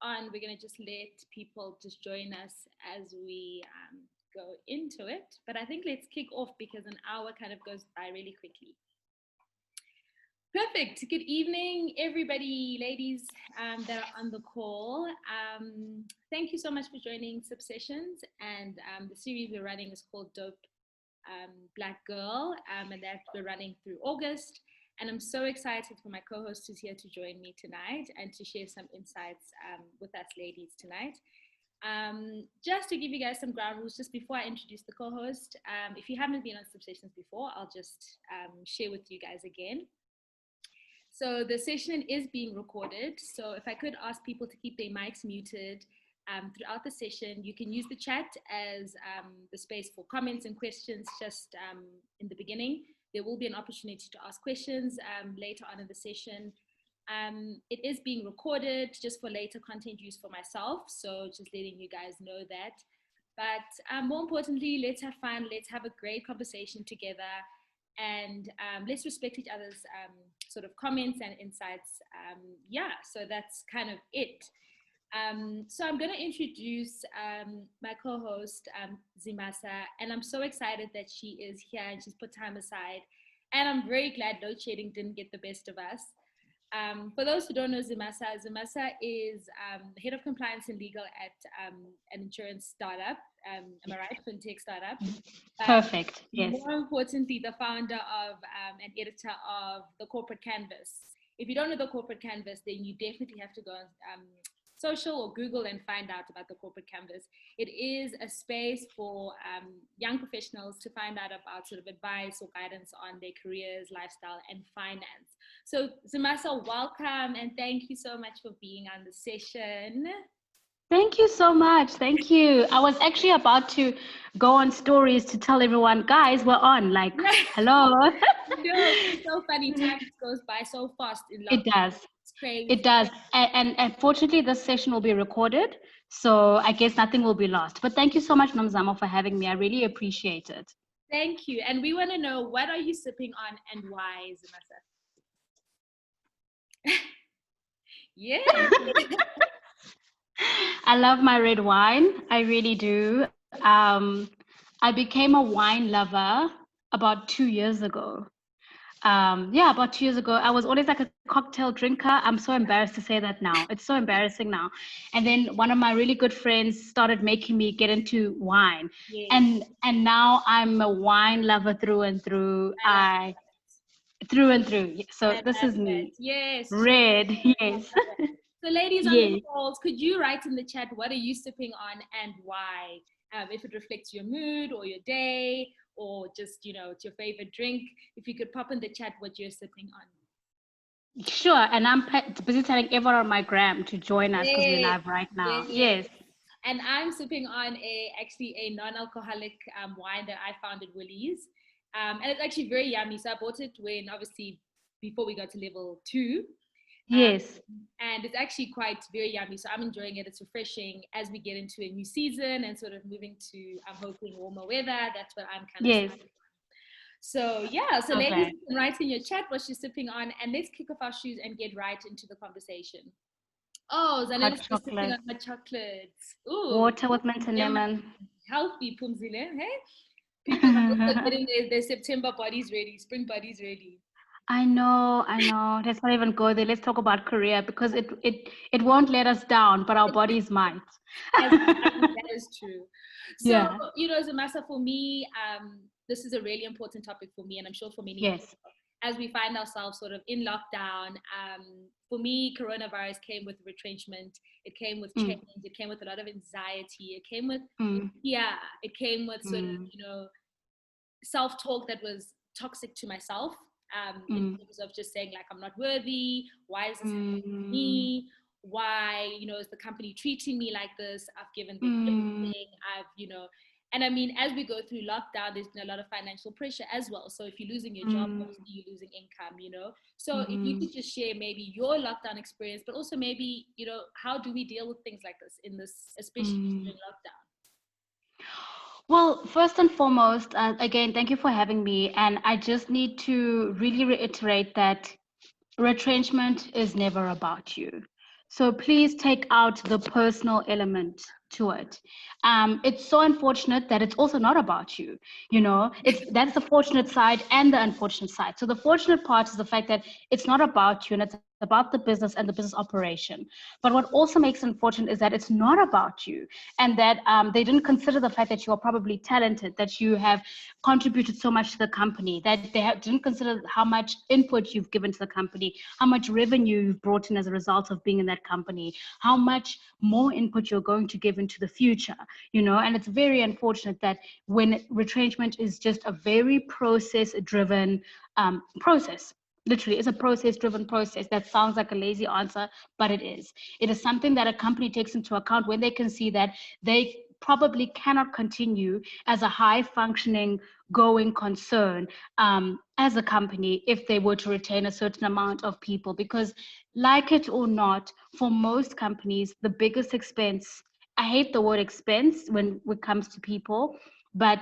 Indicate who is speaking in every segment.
Speaker 1: on. We're going to just let people just join us as we go into it. But I think let's kick off because an hour kind of goes by really quickly. Perfect. Good evening, everybody, ladies that are on the call. Thank you so much for joining Subsessions. And the series we're running is called Dope Black Girl, and that we're running through August. And I'm so excited for my co-host who's here to join me tonight and to share some insights with us ladies tonight. Just to give you guys some ground rules, just before I introduce the co-host, if you haven't been on Subsessions before, I'll just share with you guys again. So the session is being recorded. So if I could ask people to keep their mics muted throughout the session, you can use the chat as the space for comments and questions just in the beginning. There will be an opportunity to ask questions later on in the session. It is being recorded just for later content use for myself. So just letting you guys know that. But more importantly, let's have fun. Let's have a great conversation together. And let's respect each other's sort of comments and insights. Yeah, so that's kind of it. So I'm going to introduce my co-host, Zimasa, and I'm so excited that she is here and she's put time aside. And I'm very glad load shedding didn't get the best of us. For those who don't know Zimasa, Zimasa is the head of compliance and legal at an insurance startup. Am I right? Fintech startup.
Speaker 2: Perfect. Yes.
Speaker 1: More importantly, the founder of and editor of the Corporate Canvas. If you don't know the Corporate Canvas, then you definitely have to go on social or Google and find out about the Corporate Canvas. It is a space for young professionals to find out about sort of advice or guidance on their careers, lifestyle, and finance. So Zimasa, welcome and thank you so much for being on the session.
Speaker 2: Thank you so much. Thank you. I was actually about to go on stories to tell everyone, guys, we're on. Like, hello.
Speaker 1: No, it's so funny. Time goes by so fast in lockdown.
Speaker 2: It does.
Speaker 1: It's crazy.
Speaker 2: It does. And unfortunately, this session will be recorded. So I guess nothing will be lost. But thank you so much, Nomzamo, for having me. I really appreciate it.
Speaker 1: Thank you. And we want to know, what are you sipping on and why, Zimasa? Yeah.
Speaker 2: I love my red wine. I really do. I became a wine lover about 2 years ago. About 2 years ago. I was always like a cocktail drinker. I'm so embarrassed to say that now. It's so embarrassing now. And then one of my really good friends started making me get into wine. Yes. And now I'm a wine lover through and through. Through and through. So this is me.
Speaker 1: Yes.
Speaker 2: Red. Yes.
Speaker 1: So ladies on the calls, could you write in the chat, what are you sipping on and why? If it reflects your mood or your day, or just, it's your favorite drink. If you could pop in the chat what you're sipping on.
Speaker 2: Sure, and I'm busy telling everyone on my gram to join us because we're live right now. Yes.
Speaker 1: And I'm sipping on actually a non-alcoholic wine that I found at Woolies. And it's actually very yummy. So I bought it obviously before we got to level 2.
Speaker 2: Yes.
Speaker 1: And it's actually quite very yummy. So I'm enjoying it. It's refreshing as we get into a new season and sort of moving to, I'm hoping, warmer weather. That's what I'm kind of sipping on. So ladies, you can write in your chat what you're sipping on, and let's kick off our shoes and get right into the conversation. Oh, Zanelle's sipping on my chocolates. Ooh,
Speaker 2: water with mint and lemon.
Speaker 1: Healthy, Pumzile. Hey, people are also getting their September bodies ready, spring bodies ready.
Speaker 2: I know. Let's not even go there. Let's talk about career because it won't let us down, but our bodies might.
Speaker 1: That is true. So, Zimasa, for me, this is a really important topic for me, and I'm sure for many people, as we find ourselves sort of in lockdown. For me, coronavirus came with retrenchment. It came with change. It came with a lot of anxiety. It came with it came with sort of, self-talk that was toxic to myself. In terms of just saying, like, I'm not worthy, why is this happening to me, why, is the company treating me like this, I've given them everything, and I mean, as we go through lockdown, there's been a lot of financial pressure as well. So if you're losing your job, obviously you're losing income, so if you could just share maybe your lockdown experience, but also maybe, how do we deal with things like this especially during lockdown?
Speaker 2: Well, first and foremost, again, thank you for having me. And I just need to really reiterate that retrenchment is never about you. So please take out the personal element to it. It's so unfortunate that it's also not about you. You know, that's the fortunate side and the unfortunate side. So the fortunate part is the fact that it's not about you and it's about the business and the business operation. But what also makes it unfortunate is that it's not about you, and that they didn't consider the fact that you are probably talented, that you have contributed so much to the company, that didn't consider how much input you've given to the company, how much revenue you've brought in as a result of being in that company, how much more input you're going to give into the future, you know. And it's very unfortunate that when retrenchment is just a very process driven process, literally it's a process driven process. That sounds like a lazy answer, but it is something that a company takes into account when they can see that they probably cannot continue as a high functioning going concern as a company if they were to retain a certain amount of people. Because like it or not, for most companies, the biggest expense, I hate the word expense when it comes to people, but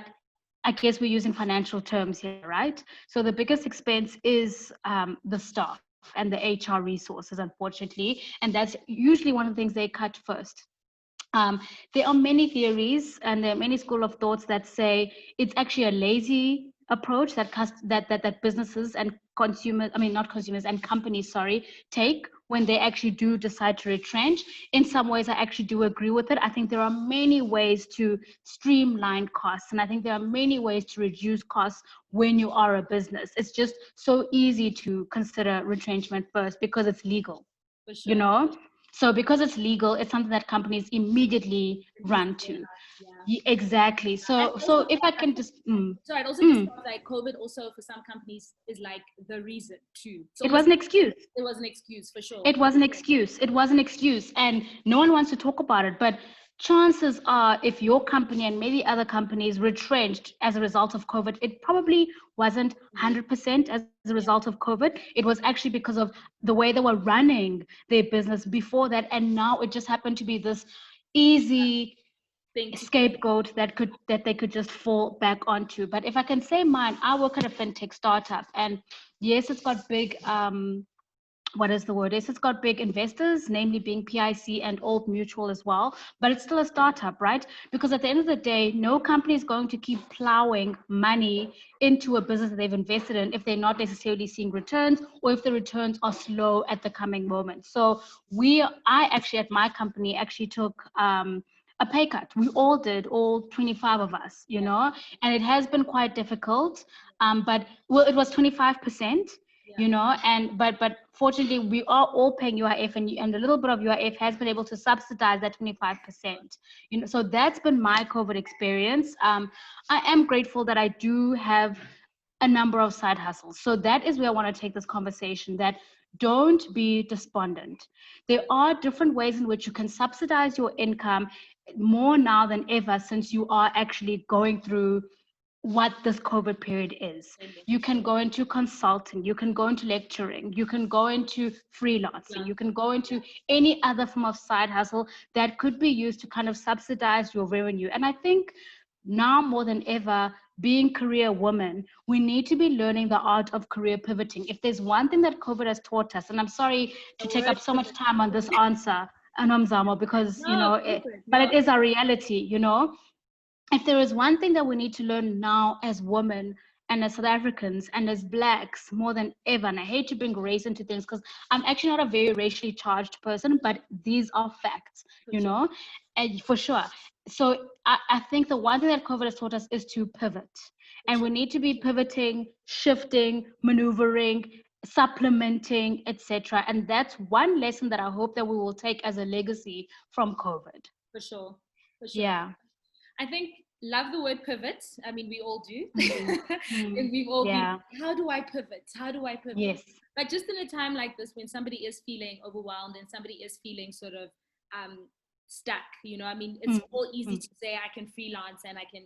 Speaker 2: I guess we're using financial terms here, right? So the biggest expense is the staff and the HR resources, unfortunately. And that's usually one of the things they cut first. Um, there are many theories and there are many school of thoughts that say it's actually a lazy approach that that businesses and consumers, I mean not consumers and companies, sorry, take when they actually do decide to retrench. In some ways, I actually do agree with it. I think there are many ways to streamline costs, and I think there are many ways to reduce costs when you are a business. It's just so easy to consider retrenchment first because it's legal,
Speaker 1: For
Speaker 2: you
Speaker 1: sure.
Speaker 2: know. So because it's legal, it's something that companies immediately run to.
Speaker 1: Yeah.
Speaker 2: Exactly.
Speaker 1: And
Speaker 2: So
Speaker 1: also,
Speaker 2: if I can just
Speaker 1: sorry, it also just
Speaker 2: mm,
Speaker 1: sounds like COVID also for some companies is like the reason too. It's
Speaker 2: it
Speaker 1: almost
Speaker 2: was an excuse.
Speaker 1: it was an excuse for sure.
Speaker 2: It was an excuse. It was an excuse. And no one wants to talk about it. But chances are, if your company and maybe other companies retrenched as a result of COVID, it probably wasn't 100% as a result of COVID. It was actually because of the way they were running their business before that. And now it just happened to be this easy
Speaker 1: Thing to do.
Speaker 2: scapegoat that they could just fall back onto. But if I can say mine, I work at a fintech startup, and yes, it's got big what is the word? Yes, it's got big investors, namely being PIC and Old Mutual as well, but it's still a startup, right? Because at the end of the day, no company is going to keep plowing money into a business that they've invested in if they're not necessarily seeing returns, or if the returns are slow at the coming moment. So I actually at my company actually took a pay cut. We all did, all 25 of us, you know, and it has been quite difficult. But well, it was 25%, you know, and but fortunately we are all paying UIF, and a little bit of UIF has been able to subsidize that 25%, you know. So that's been my COVID experience. I am grateful that I do have a number of side hustles. So that is where I want to take this conversation, that don't be despondent. There are different ways in which you can subsidize your income more now than ever, since you are actually going through what this COVID period is. You can go into consulting, you can go into lecturing, you can go into freelancing, you can go into any other form of side hustle that could be used to kind of subsidize your revenue. And I think now more than ever, being career women, we need to be learning the art of career pivoting. If there's one thing that COVID has taught us, and I'm sorry to take up so much time on this answer, Anomzamo, because, you
Speaker 1: No,
Speaker 2: know,
Speaker 1: go for it.
Speaker 2: but
Speaker 1: No.
Speaker 2: it is our reality, you know. If there is one thing that we need to learn now as women and as South Africans and as Blacks more than ever, and I hate to bring race into things because I'm actually not a very racially charged person, but these are facts, you know, and for sure. So I think the one thing that COVID has taught us is to pivot. And we need to be pivoting, shifting, maneuvering, supplementing, etc. And that's one lesson that I hope that we will take as a legacy from COVID.
Speaker 1: For sure. For sure.
Speaker 2: Yeah.
Speaker 1: I think love the word pivot. I mean, we all do.
Speaker 2: Mm,
Speaker 1: And
Speaker 2: mm,
Speaker 1: we've all been,
Speaker 2: yeah.
Speaker 1: how do I pivot? How do I pivot?
Speaker 2: Yes.
Speaker 1: But just in a time like this, when somebody is feeling overwhelmed and somebody is feeling sort of stuck, you know, I mean, it's
Speaker 2: Mm,
Speaker 1: all easy
Speaker 2: mm,
Speaker 1: to say I can freelance and I can,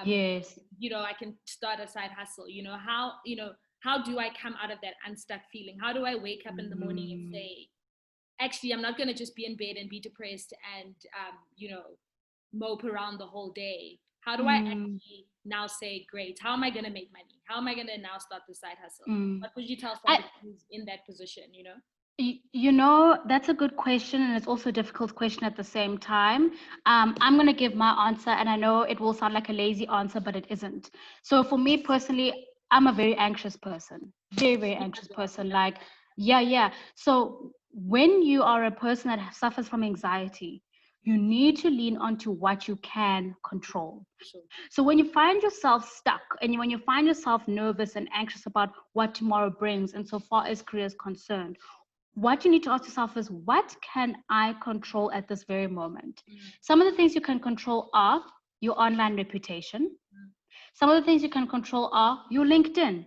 Speaker 2: yes.
Speaker 1: you know, I can start a side hustle. You know, how do I come out of that unstuck feeling? How do I wake up in the morning and
Speaker 2: Mm,
Speaker 1: say, actually, I'm not going to just be in bed and be depressed and, you know, mope around the whole day. How do I
Speaker 2: mm,
Speaker 1: actually now say, great, how am I going to make money? How am I going to now start the side hustle?
Speaker 2: mm.
Speaker 1: What would you tell
Speaker 2: I
Speaker 1: somebody who's in that position, you know?
Speaker 2: You know, that's a good question, and it's also a difficult question at the same time. I'm going to give my answer, and I know it will sound like a lazy answer, but it isn't. So, for me personally, I'm a very anxious person, very, very
Speaker 1: Me as
Speaker 2: anxious
Speaker 1: well.
Speaker 2: person.
Speaker 1: Yeah,
Speaker 2: Like, yeah, yeah. So, when you are a person that suffers from anxiety, you need to lean onto what you can control.
Speaker 1: for sure.
Speaker 2: So when you find yourself stuck and when you find yourself nervous and anxious about what tomorrow brings, and so far as career is concerned, what you need to ask yourself is, what can I control at this very moment?
Speaker 1: Mm,
Speaker 2: Some of the things you can control are your online reputation.
Speaker 1: mm,
Speaker 2: Some of the things you can control are your LinkedIn.
Speaker 1: mm,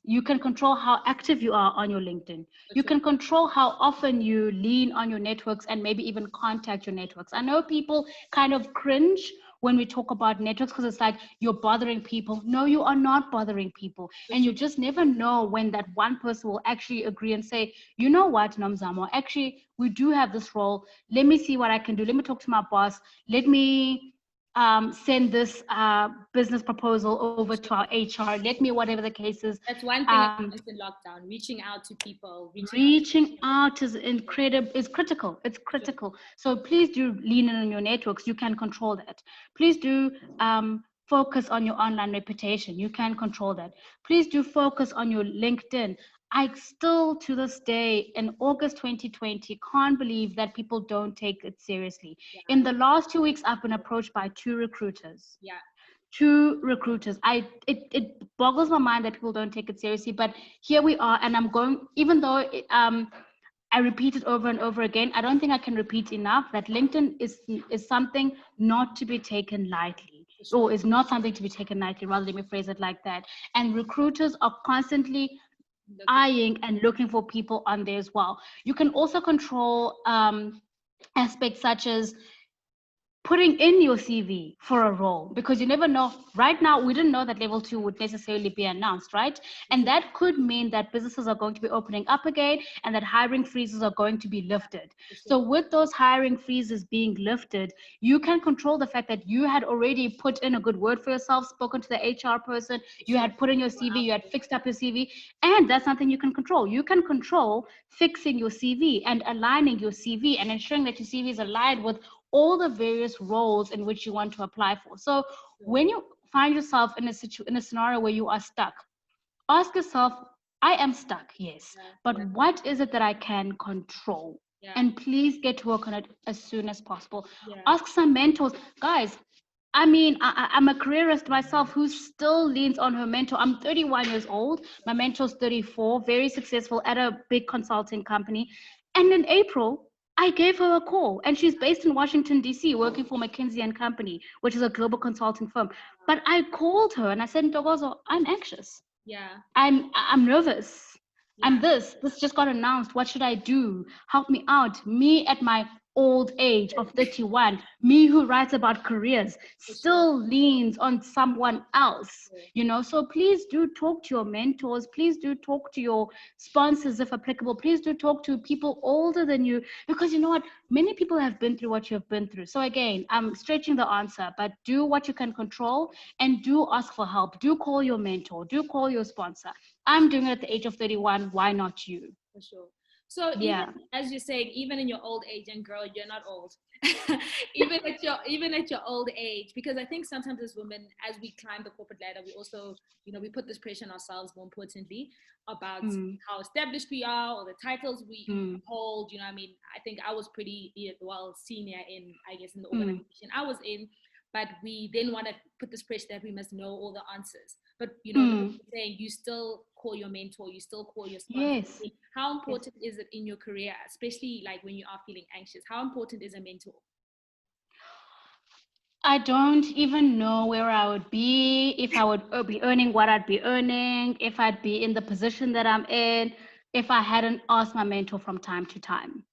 Speaker 2: You can control how active you are on your LinkedIn.
Speaker 1: for
Speaker 2: You
Speaker 1: sure.
Speaker 2: can control how often you lean on your networks and maybe even contact your networks. I know people kind of cringe when we talk about networks because it's like you're bothering people. No, you are not bothering people.
Speaker 1: For
Speaker 2: And you
Speaker 1: sure.
Speaker 2: just never know when that one person will actually agree and say, you know what, Namzamo, actually, we do have this role. Let me see what I can do. Let me talk to my boss. Let me send this business proposal over
Speaker 1: For
Speaker 2: to our
Speaker 1: sure.
Speaker 2: HR. Let me, whatever the case is.
Speaker 1: That's one thing I
Speaker 2: Um,
Speaker 1: noticed in lockdown, reaching out to people, reaching out to
Speaker 2: Reaching out is incredible, is critical. It's
Speaker 1: for sure.
Speaker 2: critical. So please do lean in on your networks. You can control that. Please do focus on your online reputation. You can control that. Please do focus on your LinkedIn. I still, to this day, in August 2020, can't believe that people don't take it seriously.
Speaker 1: Yeah,
Speaker 2: In the last 2 weeks, I've been approached by
Speaker 1: yeah,
Speaker 2: two recruiters. It boggles my mind that people don't take it seriously, but here we are, and I'm going, even though I repeat it over and over again, I don't think I can repeat enough that LinkedIn is something not to be taken lightly,
Speaker 1: for
Speaker 2: or
Speaker 1: sure.
Speaker 2: is not something to be taken lightly, rather, let me phrase it like that. And recruiters are constantly
Speaker 1: Looking,
Speaker 2: eyeing and looking for people on there as well. You can also control aspects such as putting in your CV for a role, because you never know. Right now, we didn't know that level two would necessarily be announced, right?
Speaker 1: for
Speaker 2: And
Speaker 1: sure.
Speaker 2: that could mean that businesses are going to be opening up again and that hiring freezes are going to be lifted.
Speaker 1: For
Speaker 2: So,
Speaker 1: sure.
Speaker 2: with those hiring freezes being lifted, you can control the fact that you had already put in a good word for yourself, spoken to the HR person,
Speaker 1: For
Speaker 2: you
Speaker 1: sure.
Speaker 2: had put in your
Speaker 1: Go
Speaker 2: CV,
Speaker 1: out
Speaker 2: you had
Speaker 1: there.
Speaker 2: fixed up your CV, and that's something you can control. You can control fixing your CV and aligning your CV and ensuring that your CV is aligned with all the various roles in which you want to apply for. So
Speaker 1: Sure.
Speaker 2: when you find yourself in a scenario where you are stuck, ask yourself, I am stuck, yes,
Speaker 1: Yeah,
Speaker 2: but
Speaker 1: yeah,
Speaker 2: what is it that I can control?
Speaker 1: yeah,
Speaker 2: And please get to work on it as soon as possible.
Speaker 1: yeah.
Speaker 2: Ask some mentors. Guys, I mean, I'm a careerist myself who still leans on her mentor. I'm 31 years old. My mentor's 34, very successful at a big consulting company. And in April, I gave her a call, and she's based in Washington, D.C., working for McKinsey and Company, which is a global consulting firm. But I called her and I said, Ntokozo, I'm anxious.
Speaker 1: Yeah,
Speaker 2: I'm nervous.
Speaker 1: yeah,
Speaker 2: This just got announced. What should I do? Help me out. Me at my old age of 31, me who writes about careers,
Speaker 1: for sure.
Speaker 2: still leans on someone else,
Speaker 1: Sure.
Speaker 2: you know. So please do talk to your mentors. Please do talk to your sponsors if applicable. Please do talk to people older than you, because you know what? Many people have been through what you have been through. So again, I'm stretching the answer, but do what you can control and do ask for help. Do call your mentor. Do call your sponsor.
Speaker 1: For
Speaker 2: I'm
Speaker 1: sure.
Speaker 2: doing it at the age of 31. Why not you?
Speaker 1: For sure. So even
Speaker 2: Yeah.
Speaker 1: as you're saying, even in your old age, and girl, you're not old. Even at your old age, because I think sometimes as women, as we climb the corporate ladder, we also, we put this pressure on ourselves, more importantly, about
Speaker 2: Mm,
Speaker 1: how established we are or the titles we
Speaker 2: mm,
Speaker 1: hold. I mean, I think I was pretty well senior in, I guess, in the
Speaker 2: mm,
Speaker 1: organization I was in, but we then want to put this pressure that we must know all the answers. But like
Speaker 2: mm.
Speaker 1: you're saying, you still call your mentor, you still call your sponsor.
Speaker 2: Yes.
Speaker 1: How
Speaker 2: Yes.
Speaker 1: important is it in your career, especially like when you are feeling anxious? How important is a mentor?
Speaker 2: I don't even know where I would be if I would be earning what I'd be earning, if I'd be in the position that I'm in, if I hadn't asked my mentor from time to time.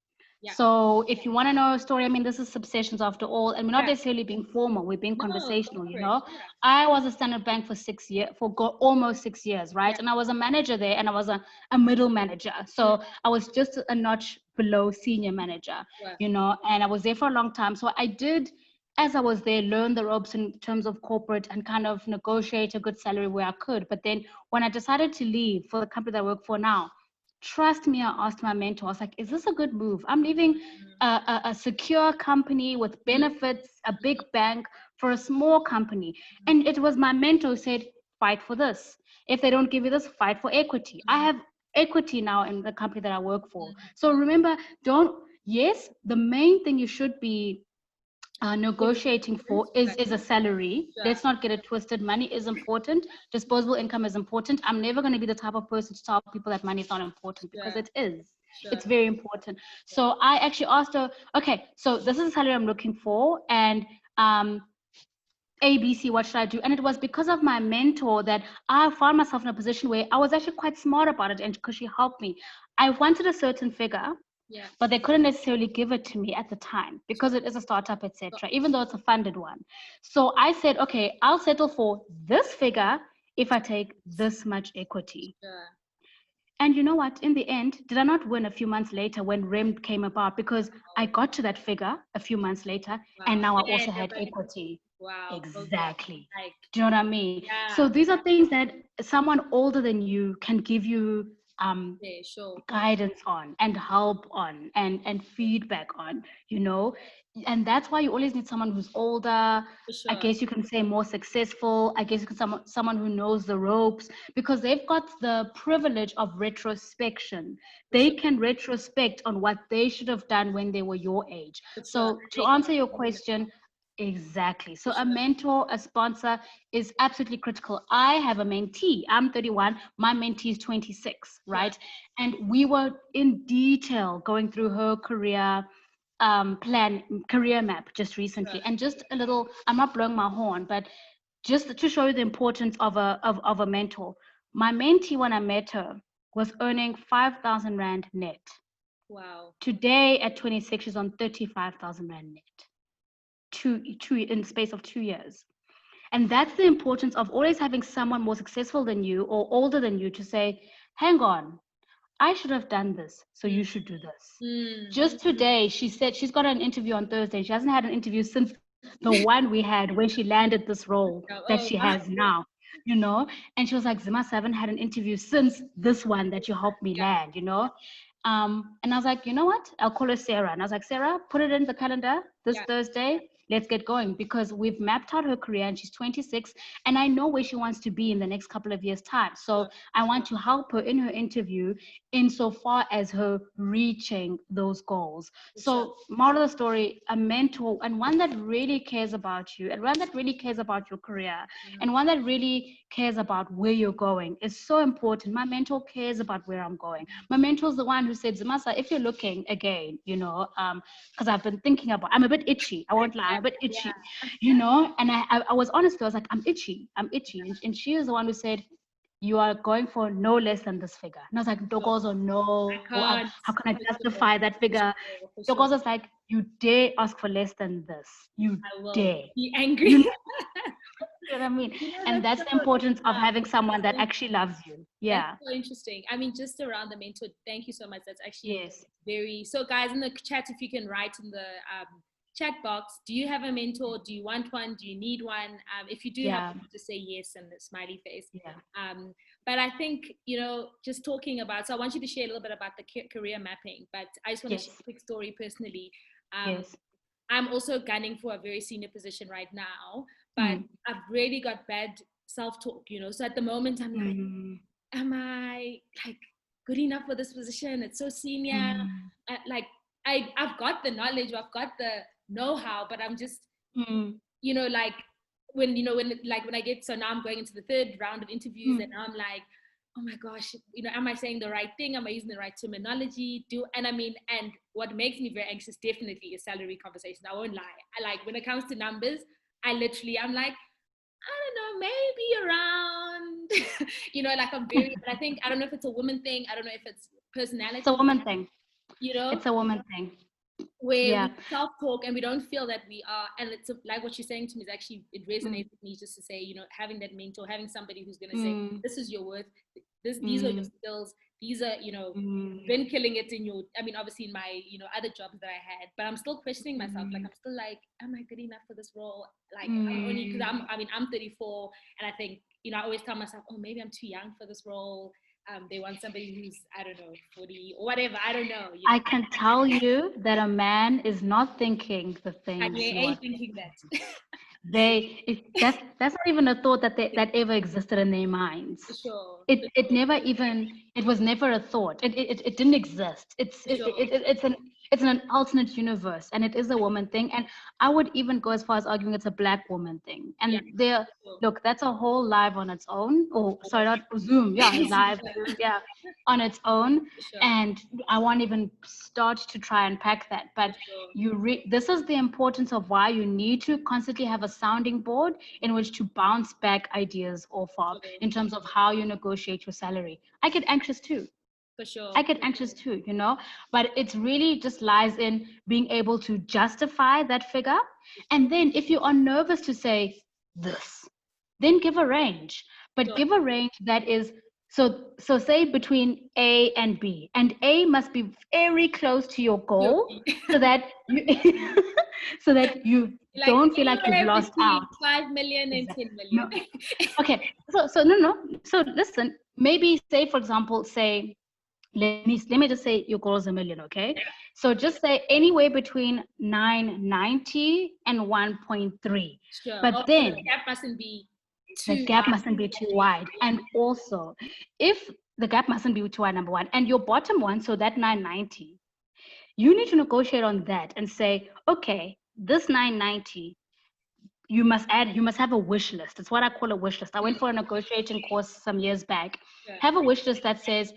Speaker 1: Yeah,
Speaker 2: So if you want to know a story, I mean, this is Subsessions after all, and we're not
Speaker 1: yeah.
Speaker 2: necessarily being formal, we're being
Speaker 1: No, go
Speaker 2: conversational, you
Speaker 1: for it.
Speaker 2: know.
Speaker 1: Yeah,
Speaker 2: I was a Standard Bank for 6 years, almost 6 years,
Speaker 1: yeah,
Speaker 2: right? And I was a manager there, and I was a middle manager.
Speaker 1: mm,
Speaker 2: So I was just a notch below senior manager,
Speaker 1: yeah,
Speaker 2: you know, and I was there for a long time. So I did, as I was there, learn the ropes in terms of corporate and kind of negotiate a good salary where I could. But then when I decided to leave for the company that I work for now, trust me, I asked my mentor, I was like, is this a good move? I'm leaving a secure company with
Speaker 1: Mm,
Speaker 2: benefits, a big bank, for a small company. And it was my mentor who said, fight for this. If they don't give you this, fight for equity. I have equity now in the company that I work for. So remember, yes, the main thing you should be negotiating for is a salary.
Speaker 1: sure,
Speaker 2: Let's not get it twisted. Money is important. Disposable income is important. I'm never going to be the type of person to tell people that money is not important, because
Speaker 1: sure,
Speaker 2: it is.
Speaker 1: sure,
Speaker 2: It's very important. So I actually asked her, okay, so this is the salary I'm looking for, and ABC, what should I do? And it was because of my mentor that I found myself in a position where I was actually quite smart about it, and because she helped me. I wanted a certain figure,
Speaker 1: yeah,
Speaker 2: but they couldn't necessarily give it to me at the time because
Speaker 1: sure,
Speaker 2: it is a startup,
Speaker 1: sure,
Speaker 2: etc., even though it's a funded one. So I said, okay, I'll settle for this figure if I take this much equity.
Speaker 1: sure.
Speaker 2: And you know what? In the end, did I not win a few months later when REM came about? Because I got to that figure a few months later, and
Speaker 1: Wow.
Speaker 2: now I
Speaker 1: And I
Speaker 2: also
Speaker 1: end up
Speaker 2: had
Speaker 1: at equity.
Speaker 2: equity.
Speaker 1: Wow. Okay.
Speaker 2: Exactly.
Speaker 1: Like,
Speaker 2: Do you know what I mean?
Speaker 1: yeah.
Speaker 2: So these are things that someone older than you can give you
Speaker 1: Okay. Sure.
Speaker 2: guidance on and help on and feedback on, you know. And that's why you always need someone who's older,
Speaker 1: For
Speaker 2: I
Speaker 1: sure.
Speaker 2: guess you can say more successful, I guess you can someone who knows the ropes, because they've got the privilege of retrospection.
Speaker 1: For
Speaker 2: They
Speaker 1: sure.
Speaker 2: can retrospect on what they should have done when they were your age.
Speaker 1: For sure.
Speaker 2: So
Speaker 1: And
Speaker 2: to
Speaker 1: they can
Speaker 2: answer your
Speaker 1: give you
Speaker 2: question, exactly.
Speaker 1: for
Speaker 2: So a
Speaker 1: sure.
Speaker 2: mentor, a sponsor is absolutely critical. I have a mentee. I'm 31. My mentee is 26,
Speaker 1: Sure.
Speaker 2: right? And we were in detail going through her career map just
Speaker 1: Sure.
Speaker 2: recently. And just a little, I'm not blowing my horn, but just to show you the importance of a mentor. My mentee, when I met her, was earning 5,000 Rand net.
Speaker 1: Wow.
Speaker 2: Today at 26, she's on 35,000 Rand net. Two in the space of 2 years. And that's the importance of always having someone more successful than you or older than you to say, hang on, I should have done this, so
Speaker 1: Mm,
Speaker 2: you should do this.
Speaker 1: mm.
Speaker 2: Just today, she said she's got an interview on Thursday. She hasn't had an interview since the one we had when she landed this role that
Speaker 1: Oh,
Speaker 2: she
Speaker 1: wow.
Speaker 2: has now, you know? And she was like, Zimasa, I haven't had an interview since this one that you helped me
Speaker 1: Yeah.
Speaker 2: land, you know? And I was like, you know what? I'll call her Sarah. And I was like, Sarah, put it in the calendar this
Speaker 1: Yeah.
Speaker 2: Thursday. Let's get going, because we've mapped out her career and she's 26 and I know where she wants to be in the next couple of years' time. So
Speaker 1: Sure.
Speaker 2: I want to help her in her interview insofar as her reaching those goals.
Speaker 1: For sure.
Speaker 2: So, moral of the story, a mentor, and one that really cares about you, and one that really cares about your career, and one that really cares about where you're going is so important. My mentor cares about where I'm going. My mentor is the one who said, Zimasa, if you're looking again, you know, because I've been thinking about, I'm a bit itchy. I won't lie, I'm a bit itchy,
Speaker 1: Yeah.
Speaker 2: you know, and I was honest with her. I was like, I'm itchy. And she is the one who said, you are going for no less than this figure. And I was like,
Speaker 1: Sure.
Speaker 2: Dogozo,
Speaker 1: I
Speaker 2: no,
Speaker 1: can't.
Speaker 2: how can I
Speaker 1: For sure.
Speaker 2: justify that
Speaker 1: For
Speaker 2: figure?
Speaker 1: sure. For sure.
Speaker 2: Dogozo's like, you dare ask for less than this. You
Speaker 1: I will
Speaker 2: dare.
Speaker 1: be
Speaker 2: You
Speaker 1: angry.
Speaker 2: know what I mean?
Speaker 1: You know,
Speaker 2: And
Speaker 1: that's
Speaker 2: that's
Speaker 1: so,
Speaker 2: the importance of
Speaker 1: yeah,
Speaker 2: having someone that
Speaker 1: so
Speaker 2: actually loves you.
Speaker 1: that's
Speaker 2: Yeah.
Speaker 1: so interesting. I mean, just around the mentor, thank you so much. That's actually
Speaker 2: Yes.
Speaker 1: very, so guys in the chat, if you can write in the chat box, do you have a mentor? Do you want one? Do you need one? If you do have
Speaker 2: Yeah.
Speaker 1: one, just say yes and the smiley face.
Speaker 2: Yeah.
Speaker 1: But I think, you know, just talking about, so I want you to share a little bit about the career mapping, but I just want to share
Speaker 2: Yes.
Speaker 1: a quick story personally. Um,
Speaker 2: Yes.
Speaker 1: I'm also gunning for a very senior position right now, but
Speaker 2: Mm.
Speaker 1: I've really got bad self-talk, you know. So at the moment, I'm like,
Speaker 2: Mm.
Speaker 1: am I like good enough for this position? It's so senior.
Speaker 2: Mm.
Speaker 1: Like I've got the knowledge, I've got the know-how, but I'm just,
Speaker 2: Mm.
Speaker 1: you know, like when you know when I get, so now I'm going into the third round of interviews, and
Speaker 2: Mm.
Speaker 1: I'm like, oh my gosh, you know, am I saying the right thing? Am I using the right terminology? And I mean, and what makes me very anxious definitely is salary conversations. I won't lie. I like when it comes to numbers, I'm like, I don't know, maybe around, you know, like I'm very, but I think, I don't know if it's a woman thing. I don't know if it's
Speaker 2: It's a
Speaker 1: personality,
Speaker 2: woman thing.
Speaker 1: you know,
Speaker 2: It's a woman thing.
Speaker 1: where
Speaker 2: Yeah.
Speaker 1: we self-talk and we don't feel that we are, and it's like what you're saying to me is actually, it
Speaker 2: Mm.
Speaker 1: resonates with me, just to say, you know, having that mentor, having somebody who's going to say,
Speaker 2: Mm.
Speaker 1: this is your worth, these are your
Speaker 2: Mm.
Speaker 1: skills, these are, you know, you've
Speaker 2: Mm.
Speaker 1: been killing it in your, I mean, obviously in my, you know, other jobs that I had, but I'm still questioning myself. Like,
Speaker 2: Mm.
Speaker 1: I'm still like, am I good enough for this role? Like, I'm only, because
Speaker 2: Mm.
Speaker 1: I mean, I'm 34, and I think, you know, I always tell myself, oh, maybe I'm too young for this role. they want somebody who's, I don't know, 40 or whatever. I don't know.
Speaker 2: I can tell you that a man is not thinking the things
Speaker 1: Kanye
Speaker 2: you are
Speaker 1: ain't thinking
Speaker 2: thinking.
Speaker 1: that.
Speaker 2: That's not even a thought that ever existed in their minds.
Speaker 1: For sure.
Speaker 2: It never even, it was never a thought. It didn't exist.
Speaker 1: For sure.
Speaker 2: It's an alternate universe, and it is a woman thing. And I would even go as far as arguing it's a black woman thing.
Speaker 1: Yeah.
Speaker 2: And there,
Speaker 1: Sure.
Speaker 2: look, that's a whole live on its own. Oh, sorry, not Zoom. Yeah, live Zoom. Yeah, on its own.
Speaker 1: For sure.
Speaker 2: And I won't even start to try and pack that. But this is the importance of why you need to constantly have a sounding board in which to bounce back ideas off of in terms of how you negotiate your salary. I get anxious too.
Speaker 1: For sure.
Speaker 2: I get anxious too, but it's really just lies in being able to justify that figure. And then if you are nervous to say this, then give a range, but give a range that is, so say between A and B, and A must be very close to your goal so that you so that you like, don't feel like you've lost out.
Speaker 1: 5 million and 10 million.
Speaker 2: No. Okay, so no. So listen, maybe say, for example, say, let me just say your goal is $1 million, okay? Yeah. So just say anywhere between 990 and 1.3.
Speaker 1: Sure.
Speaker 2: But then
Speaker 1: the gap mustn't be
Speaker 2: the gap mustn't be too wide. And also, if the gap mustn't be too wide, number one, and your bottom one, so that 990, you need to negotiate on that and say, okay, this 990, you must have a wish list. It's what I call a wish list. I went for a negotiating course some years back. Yeah. Have a wish list that says,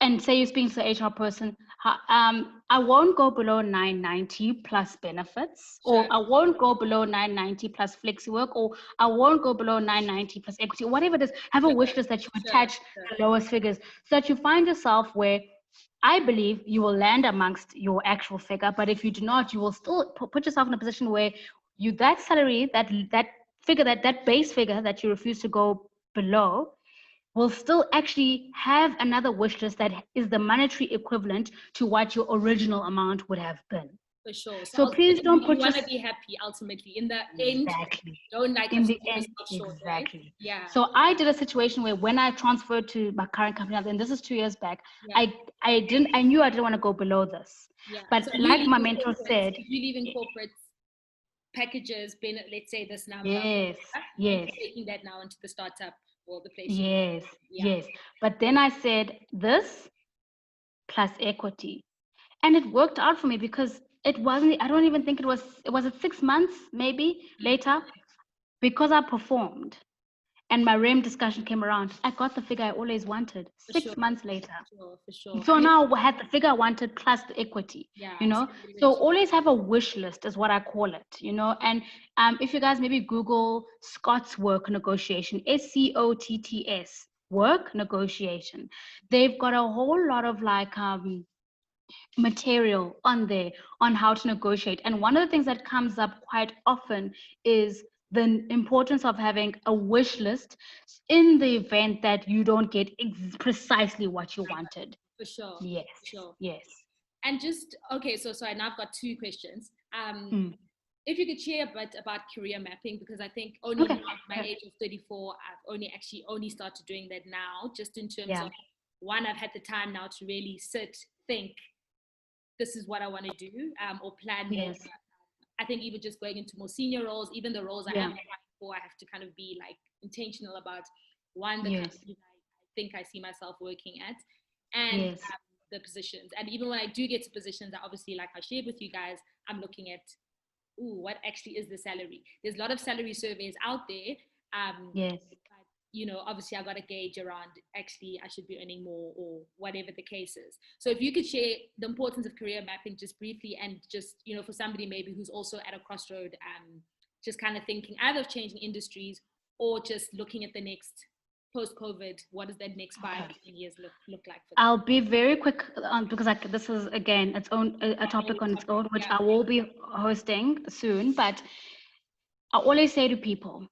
Speaker 2: and say you're speaking to the HR person, I won't go below 990 plus benefits, or I won't go below 990 plus flexi work, or I won't go below 990 plus equity, whatever it is. Have a wish list that you attach the lowest figures, so that you find yourself where I believe you will land amongst your actual figure. But if you do not, you will still put yourself in a position where that salary, that figure, that base figure that you refuse to go below, will still actually have another wish list that is the monetary equivalent to what your original amount would have been.
Speaker 1: For sure.
Speaker 2: So please don't put
Speaker 1: you want to be happy ultimately. In the end, don't like in the end, short,
Speaker 2: exactly.
Speaker 1: Right? Yeah.
Speaker 2: So I did a situation where when I transferred to my current company, and this is 2 years back, I knew I didn't want to go below this. Yeah. But so like my mentor said,
Speaker 1: if you leave in corporate packages, let's say this number.
Speaker 2: Yes.
Speaker 1: Taking that now into the startup. The place.
Speaker 2: Yes. But then I said this plus equity, and it worked out for me because it wasn't, I don't even think it was 6 months maybe later, because I performed and my REM discussion came around, I got the figure I always wanted 6 months later.
Speaker 1: For sure.
Speaker 2: So now I had the figure I wanted plus the equity, So always have a wish list is what I call it, And if you guys maybe Google Scott's work negotiation, SCOTTS, work negotiation, they've got a whole lot of like material on there on how to negotiate. And one of the things that comes up quite often is the importance of having a wish list in the event that you don't get precisely what you wanted.
Speaker 1: For sure.
Speaker 2: Yes.
Speaker 1: For sure.
Speaker 2: Yes.
Speaker 1: And just, okay, so now I've got 2 questions. If you could share a bit about career mapping, because I think only now at my age of 34, I've only started doing that now, just in terms of, one, I've had the time now to really sit, think, this is what I want to do, or plan more. I think even just going into more senior roles, even the roles I am applying for, I have to kind of be like intentional about, one, the company I think I see myself working at, and the positions. And even when I do get to positions, obviously, like I shared with you guys, I'm looking at, what actually is the salary? There's a lot of salary surveys out there. But, obviously I got to gauge around, actually I should be earning more, or whatever the case is. So if you could share the importance of career mapping just briefly, and just, for somebody maybe who's also at a crossroad, just kind of thinking either of changing industries or just looking at the next post-COVID, what does that next 5 to 10 years look like for them?
Speaker 2: I'll be very quick because this is again its own a topic on its own, which I will be hosting soon. But I always say to people,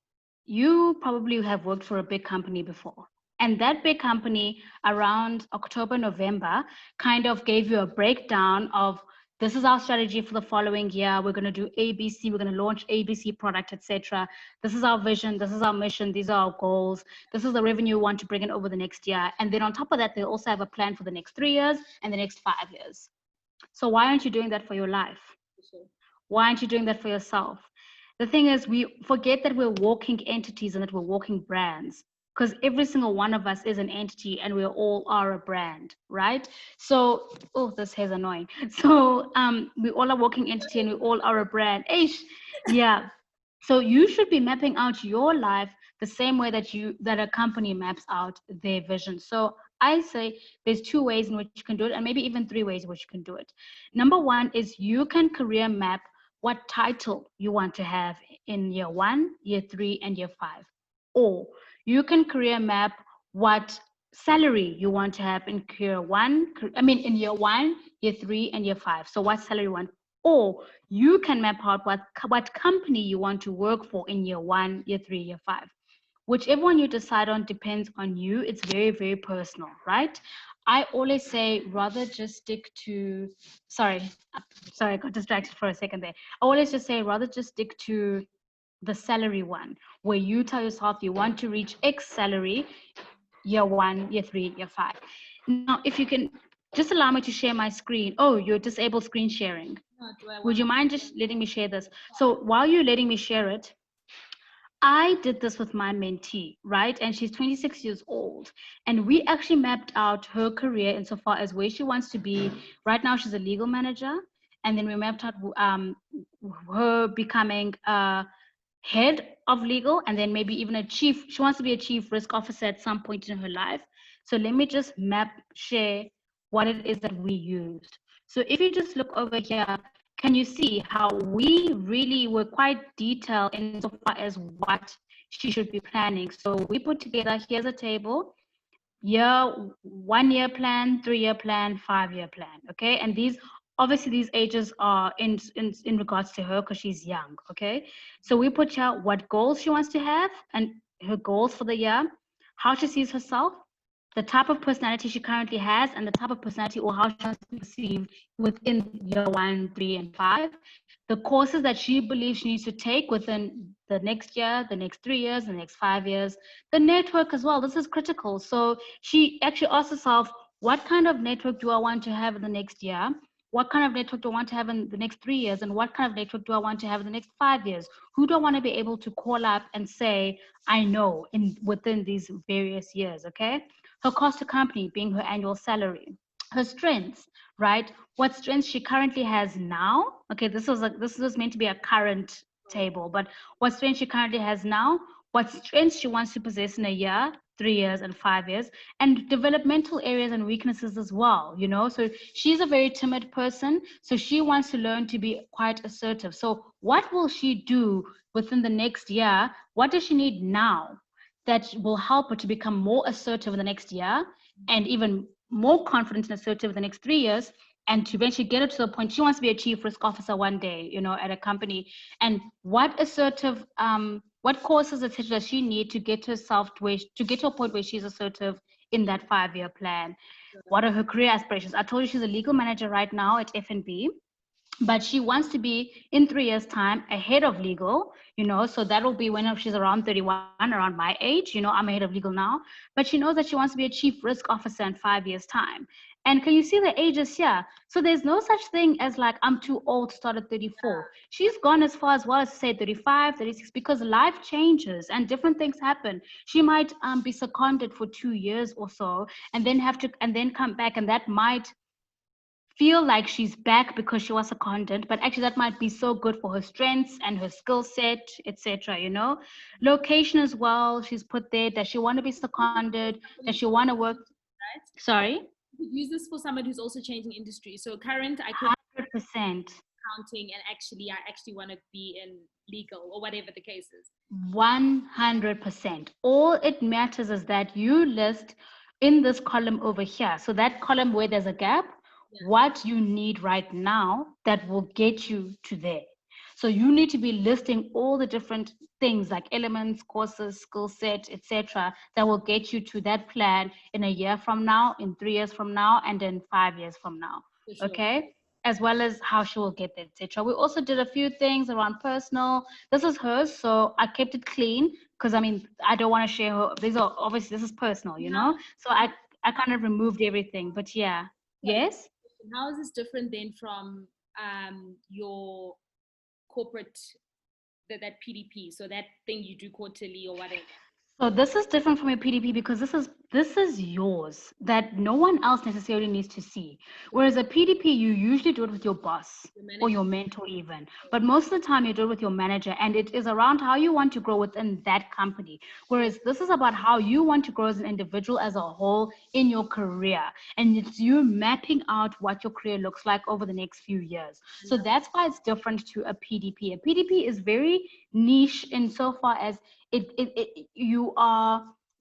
Speaker 2: you probably have worked for a big company before. And that big company around October, November kind of gave you a breakdown of This is our strategy for the following year. We're going to do ABC. We're going to launch ABC product, etc. This is our vision. This is our mission. These are our goals. This is the revenue we want to bring in over the next year. And then on top of that, they also have a plan for the next 3 years and the next 5 years. So why aren't you doing that for your life? Why aren't you doing that for yourself? The thing is, we forget that we're walking entities and that we're walking brands, because every single one of us is an entity and we all are a brand, right? So, oh, this hair's annoying. So we all are walking entity and we all are a brand. Ish, yeah. So you should be mapping out your life the same way that a company maps out their vision. So I say there's 2 ways in which you can do it, and maybe even 3 ways in which you can do it. Number 1 is you can career map what title you want to have in year 1, year 3, and year 5. Or you can career map what salary you want to have in year 1, in year 1, year 3, and year 5. So what salary you want. Or you can map out what company you want to work for in year 1, year 3, year 5. Whichever one you decide on depends on you. It's very, very personal, right? I always say rather just stick to, sorry, I got distracted for a second there. I always just say rather just stick to the salary one, where you tell yourself you want to reach X salary, year 1, year 3, year 5. Now, if you can just allow me to share my screen. Oh, you're disabled screen sharing. Would you mind just letting me share this? So while you're letting me share it, I did this with my mentee, right? And she's 26 years old. And we actually mapped out her career insofar as where she wants to be. Right now, she's a legal manager. And then we mapped out her becoming a head of legal, and then maybe even a chief. She wants to be a chief risk officer at some point in her life. So let me just share what it is that we used. So if you just look over here, can you see how we really were quite detailed insofar as what she should be planning? So we put together, here's a table, 1 year plan, 3 year plan, 5 year plan, okay? And these, obviously these ages are in regards to her because she's young, okay? So we put here what goals she wants to have and her goals for the year, how she sees herself, the type of personality she currently has, and the type of personality or how she wants to be perceived within year 1, 3, and 5, the courses that she believes she needs to take within the next year, the next 3 years, the next 5 years, the network as well. This is critical. So she actually asks herself, what kind of network do I want to have in the next year? What kind of network do I want to have in the next 3 years? And what kind of network do I want to have in the next 5 years? Who do I want to be able to call up and say, I know within these various years, okay? Her cost to company being her annual salary. Her strengths, right? What strengths she currently has now. Okay, this was meant to be a current table, but what strengths she currently has now, what strengths she wants to possess in a year, 3 years, and 5 years, and developmental areas and weaknesses as well, you know? So she's a very timid person, so she wants to learn to be quite assertive. So what will she do within the next year? What does she need now that will help her to become more assertive in the next year and even more confident and assertive in the next 3 years, and to eventually get her to the point she wants to be a chief risk officer one day, you know, at a company? And what assertive, what courses, etc., does she need to get herself to get to a point where she's assertive in that 5-year plan? What are her career aspirations? I told you she's a legal manager right now at F&B, but she wants to be in 3 years time a head of legal, you know, so that will be when she's around 31, around my age, you know, I'm a head of legal now, but she knows that she wants to be a chief risk officer in 5 years time. And can you see the ages here? So there's no such thing as like, I'm too old to start at 34. She's gone as far as well as to say 35, 36, because life changes and different things happen. She might be seconded for 2 years or so, and then come back, and that might feel like she's back because she was seconded, but actually that might be so good for her strengths and her skill set, etc. You know, location as well. She's put there. Does she want to be seconded? Does she want to work?
Speaker 1: Right?
Speaker 2: Sorry.
Speaker 1: Use this for someone who's also changing industry. So current, I could
Speaker 2: 100%.
Speaker 1: accounting, and I actually want to be in legal or whatever the case is.
Speaker 2: 100%. All it matters is that you list in this column over here. So that column where there's a gap, what you need right now that will get you to there. So you need to be listing all the different things like elements, courses, skill set, etc., that will get you to that plan in a year from now, in 3 years from now, and in 5 years from now. Sure. Okay. as well as how she will get there, etc. We also did a few things around personal. This is hers, so I kept it clean because I mean I don't want to share her. These are obviously this is personal, you
Speaker 1: Now,
Speaker 2: know. So I kind of removed everything. But yeah, yes.
Speaker 1: how is this different then from your corporate, that PDP, so that thing you do quarterly or whatever?
Speaker 2: So this is different from your PDP because this is yours that no one else necessarily needs to see. Whereas a PDP, you usually do it with your boss
Speaker 1: Your
Speaker 2: or
Speaker 1: manager.
Speaker 2: your mentor even. But most of the time you do it with your manager, and it is around how you want to grow within that company. Whereas this is about how you want to grow as an individual as a whole in your career. And it's you mapping out what your career looks like over the next few years. So that's why it's different to a PDP. A PDP is very niche insofar as you are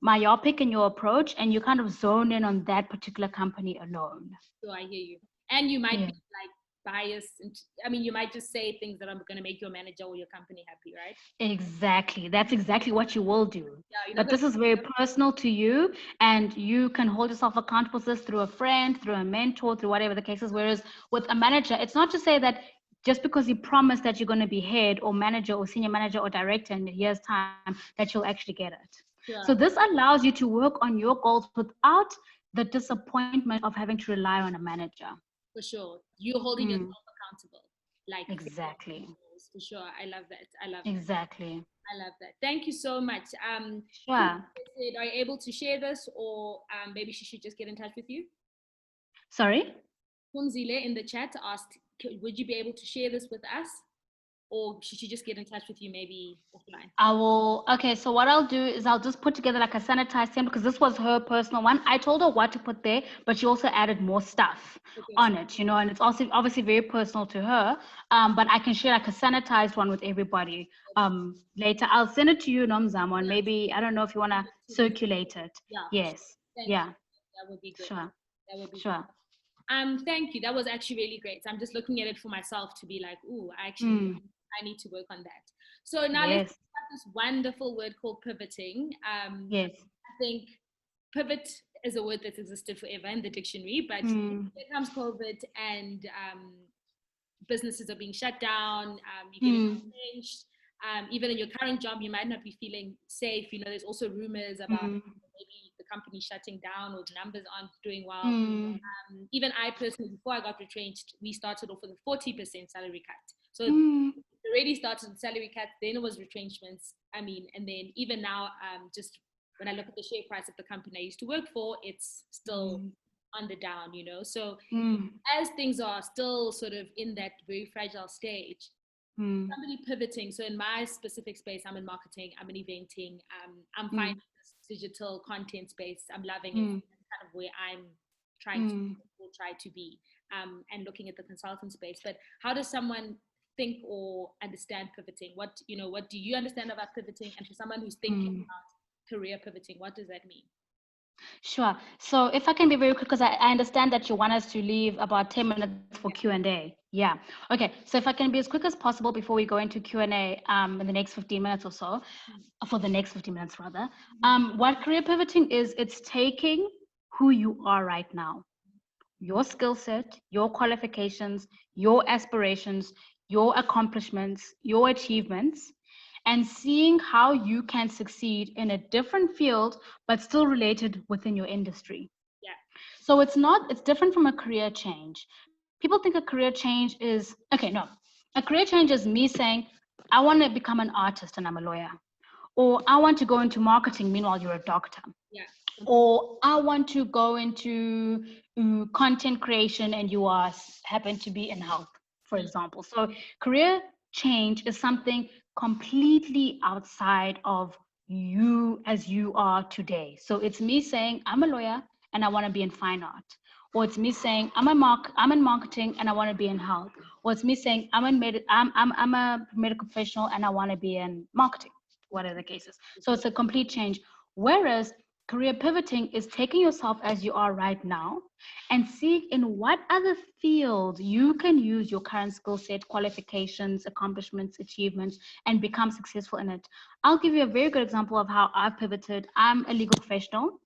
Speaker 2: myopic in your approach and you kind of zone in on that particular company alone.
Speaker 1: So I hear you. And you might
Speaker 2: Yeah.
Speaker 1: be like biased. And I mean, you might just say things that are going to make your manager or your company happy, right?
Speaker 2: Exactly. That's exactly what you will do.
Speaker 1: Yeah, you're not
Speaker 2: But
Speaker 1: going
Speaker 2: this is very personal to you, and you can hold yourself accountable for this through a friend, through a mentor, through whatever the case is. Whereas with a manager, it's not to say that just because you promise that you're going to be head or manager or senior manager or director in a year's time, that you'll actually get it.
Speaker 1: to.
Speaker 2: So this allows you to work on your goals without the disappointment of having to rely on a manager.
Speaker 1: For sure. You're holding
Speaker 2: Mm,
Speaker 1: yourself accountable. Like
Speaker 2: exactly.
Speaker 1: for sure. I love that. I love that.
Speaker 2: Exactly.
Speaker 1: I love that. Thank you so much.
Speaker 2: Sure.
Speaker 1: Are you able to share this, or maybe she should just get in touch with you?
Speaker 2: Sorry?
Speaker 1: Kunzile in the chat asked, would you be able to share this with us, or should she just get in touch with you maybe offline?
Speaker 2: I will. Okay, so what I'll do is I'll just put together like a sanitized sample because this was her personal one. I told her what to put there, but she also added more stuff
Speaker 1: Okay,
Speaker 2: on it, you know, and it's also obviously very personal to her. But I can share like a sanitized one with everybody. Later, I'll send it to you, Nomzamo, and
Speaker 1: yeah,
Speaker 2: maybe I don't know if you want to
Speaker 1: to me.
Speaker 2: circulate it.
Speaker 1: Yeah,
Speaker 2: Yes.
Speaker 1: thank you.
Speaker 2: Yeah.
Speaker 1: That would be good.
Speaker 2: Sure.
Speaker 1: That would be good.
Speaker 2: Sure.
Speaker 1: Thank you. That was actually really great. So I'm just looking at it for myself to be like, ooh,
Speaker 2: Mm.
Speaker 1: I need to work on that. So now let's
Speaker 2: Yes.
Speaker 1: talk about this wonderful word called pivoting.
Speaker 2: Yes.
Speaker 1: I think pivot is a word that's existed forever in the dictionary, but
Speaker 2: Mm.
Speaker 1: here comes COVID and businesses are being shut down, you're getting
Speaker 2: Mm.
Speaker 1: retrenched. Even in your current job, you might not be feeling safe. You know, there's also rumors about
Speaker 2: Mm.
Speaker 1: maybe the company shutting down or the numbers aren't doing well.
Speaker 2: Mm.
Speaker 1: Even I personally, before I got retrenched, we started off with a 40% salary cut. So it
Speaker 2: Mm.
Speaker 1: already started with salary cut, then it was retrenchments. I mean, and then even now, just when I look at the share price of the company I used to work for, it's still
Speaker 2: Mm.
Speaker 1: on the down, you know. So
Speaker 2: Mm.
Speaker 1: as things are still sort of in that very fragile stage,
Speaker 2: Mm.
Speaker 1: somebody pivoting. So in my specific space, I'm in marketing, I'm in eventing, I'm finding
Speaker 2: Mm.
Speaker 1: this digital content space. I'm loving it.
Speaker 2: Mm.
Speaker 1: That's kind of where I'm trying to
Speaker 2: Mm.
Speaker 1: or try to be, and looking at the consultant space. But how does someone think or understand pivoting? What do you understand about pivoting? And for someone who's thinking
Speaker 2: Mm.
Speaker 1: about career pivoting, what does that mean?
Speaker 2: Sure. So if I can be very quick, because I understand that you want us to leave about 10 minutes for
Speaker 1: Yeah.
Speaker 2: Q&A. Yeah. Okay. So if I can be as quick as possible before we go into Q&A in the next 15 minutes or so, for the next 15 minutes rather, what career pivoting is, it's taking who you are right now, your skill set, your qualifications, your aspirations, your accomplishments, your achievements, and seeing how you can succeed in a different field, but still related within your industry.
Speaker 1: Yeah.
Speaker 2: So it's different from a career change. People think a career change is, okay, no. A career change is me saying, I want to become an artist and I'm a lawyer. Or I want to go into marketing, meanwhile, you're a doctor.
Speaker 1: Yeah.
Speaker 2: Or I want to go into content creation and you are happen to be in health, for example. So career change is something completely outside of you as you are today. So it's me saying I'm a lawyer and I want to be in fine art. Or it's me saying I'm in marketing and I want to be in health. Or it's me saying I'm a medical professional and I want to be in marketing, whatever the case is. So it's a complete change. Whereas career pivoting is taking yourself as you are right now and seeing in what other field you can use your current skill set, qualifications, accomplishments, achievements, and become successful in it. I'll give you a very good example of how I've pivoted. I'm a legal professional.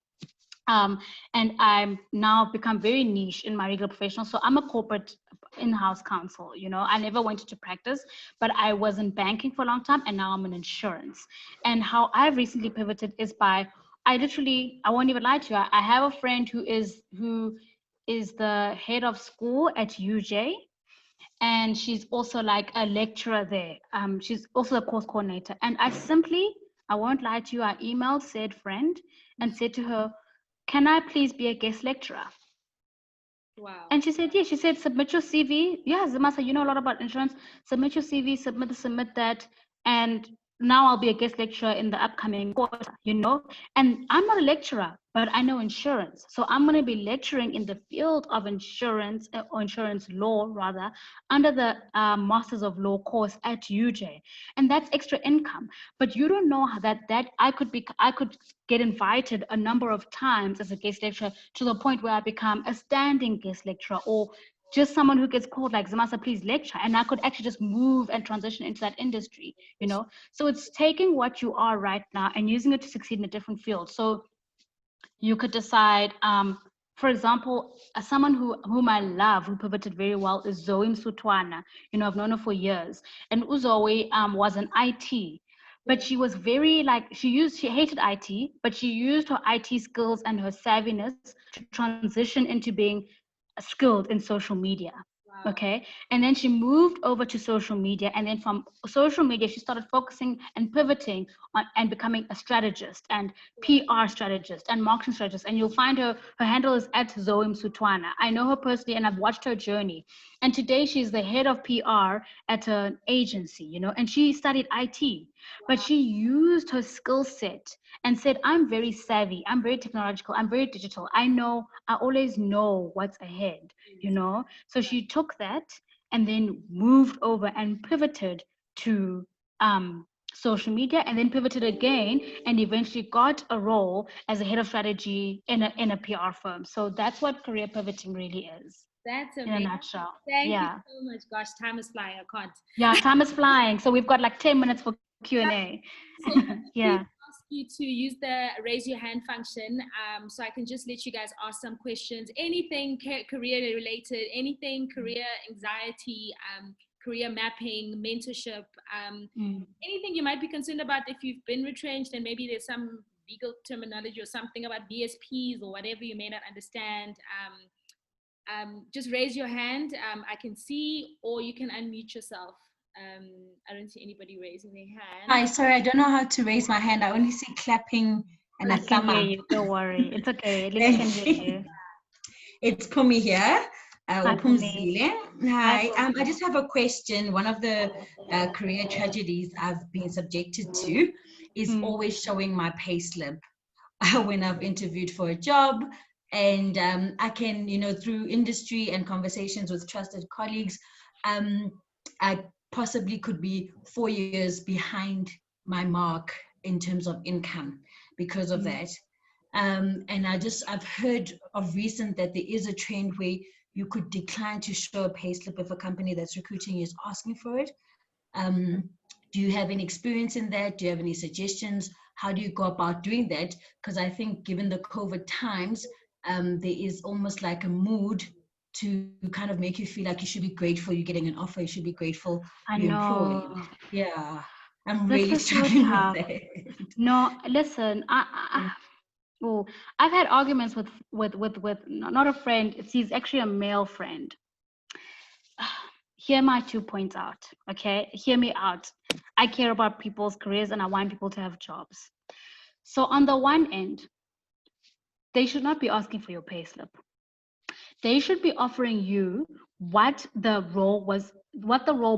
Speaker 2: And I'm now become very niche in my regular professional. So I'm a corporate in-house counsel. I never went into practice, but I was in banking for a long time, and now I'm in insurance. And how I've recently pivoted is by, I won't even lie to you, I have a friend who is the head of school at UJ, and she's also like a lecturer there. She's also a course coordinator. And I won't lie to you, I emailed said friend and said to her, can I please be a guest lecturer?
Speaker 1: Wow.
Speaker 2: And she said, yes. She said, submit your CV. Yeah, Zimasa, you know a lot about insurance. Submit your CV, submit that. And now I'll be a guest lecturer in the upcoming quarter. And I'm not a lecturer, but I know insurance. So I'm going to be lecturing in the field of insurance, or insurance law rather, under the Masters of Law course at UJ. And that's extra income. But you don't know how that I could get invited a number of times as a guest lecturer to the point where I become a standing guest lecturer, or just someone who gets called like, Zimasa, please lecture. And I could actually just move and transition into that industry. So it's taking what you are right now and using it to succeed in a different field. So you could decide, for example, someone whom I love, who pivoted very well, is Zoe Msutwana. I've known her for years. And Uzoe was in IT, but she was very she hated IT, but she used her IT skills and her savviness to transition into being skilled in social media.
Speaker 1: Wow.
Speaker 2: Okay. And then she moved over to social media. And then from social media, she started focusing and pivoting on and becoming a strategist and PR strategist and marketing strategist. And you'll find her handle is at Zoe Msutwana. I know her personally and I've watched her journey. And today she's the head of PR at an agency, and she studied IT, but she used her skill set and said, I'm very savvy, I'm very technological, I'm very digital. I always know what's ahead. So she took that and then moved over and pivoted to social media, and then pivoted again and eventually got a role as a head of strategy in a PR firm. So that's what career pivoting really is.
Speaker 1: That's
Speaker 2: In a
Speaker 1: amazing.
Speaker 2: nutshell.
Speaker 1: Thank you
Speaker 2: Yeah.
Speaker 1: so much. Gosh, time is flying. I can't.
Speaker 2: Yeah, time is flying. So we've got like 10 minutes for Q&A.
Speaker 1: So if I could
Speaker 2: Yeah.
Speaker 1: please ask you to use the raise your hand function, so I can just let you guys ask some questions. Anything career related, anything career anxiety, career mapping, mentorship, anything you might be concerned about if you've been retrenched and maybe there's some legal terminology or something about BSPs or whatever you may not understand. Just raise your hand. I can see, or you can unmute yourself. I don't see anybody raising their hand.
Speaker 3: Hi, sorry, I don't know how to raise my hand. I only see clapping and a
Speaker 2: can
Speaker 3: thumb
Speaker 2: hear
Speaker 3: up.
Speaker 2: you. Don't worry. It's okay. At least I can hear you.
Speaker 3: It's Pumi here.
Speaker 2: Hi, Pumi.
Speaker 3: Hi. I just have a question. One of the career tragedies I've been subjected to is always showing my payslip when I've interviewed for a job. And I can, through industry and conversations with trusted colleagues, I possibly could be 4 years behind my mark in terms of income because of that. And I've heard of recent that there is a trend where you could decline to show a payslip if a company that's recruiting you is asking for it. Do you have any experience in that? Do you have any suggestions? How do you go about doing that? Because I think given the COVID times, there is almost like a mood to kind of make you feel like you should be grateful you're getting an offer, you should be grateful you're employed. Yeah, I'm really struggling with that.
Speaker 2: No, listen, I've had arguments with not a friend, he's actually a male friend. Hear my 2 points out, okay? Hear me out. I care about people's careers and I want people to have jobs. So on the one end, they should not be asking for your payslip. They should be offering you what the role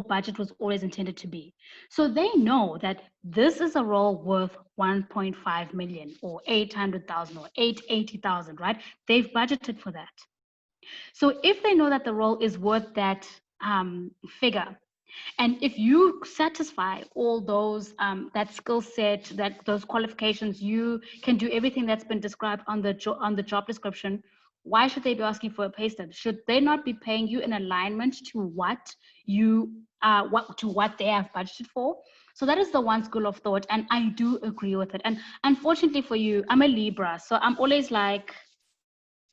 Speaker 2: budget was always intended to be. So they know that this is a role worth 1.5 million or 800,000 or 880,000, right? They've budgeted for that. So if they know that the role is worth that figure, and if you satisfy all those, that skill set, those qualifications, you can do everything that's been described on the job description. Why should they be asking for a pay stub? Should they not be paying you in alignment to what what they have budgeted for. So that is the one school of thought, and I do agree with it. And unfortunately for you, I'm a Libra, so I'm always like,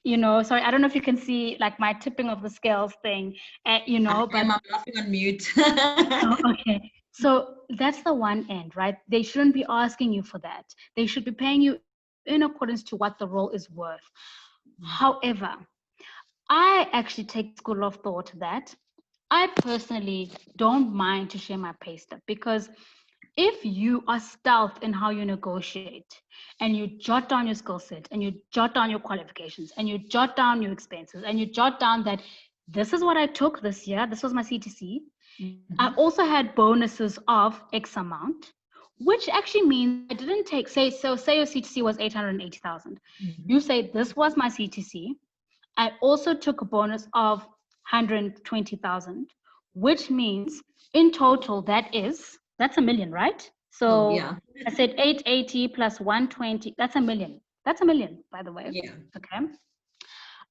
Speaker 2: sorry, I don't know if you can see like my tipping of the scales thing, but
Speaker 3: I'm laughing on mute.
Speaker 2: oh, okay. So that's the one end, right? They shouldn't be asking you for that. They should be paying you in accordance to what the role is worth. However, I actually take the school of thought that I personally don't mind to share my pay stub, because if you are stealth in how you negotiate and you jot down your skill set and you jot down your qualifications and you jot down your expenses and you jot down that this is what I took this year, this was my CTC. I also had bonuses of X amount, which actually means I didn't take, say your CTC was 880,000. You say this was my CTC. I also took a bonus of 120,000, which means in total that's $1 million, right? So
Speaker 3: yeah.
Speaker 2: I said 880 plus 120, that's $1 million. That's $1 million, by the way.
Speaker 3: Yeah.
Speaker 2: Okay.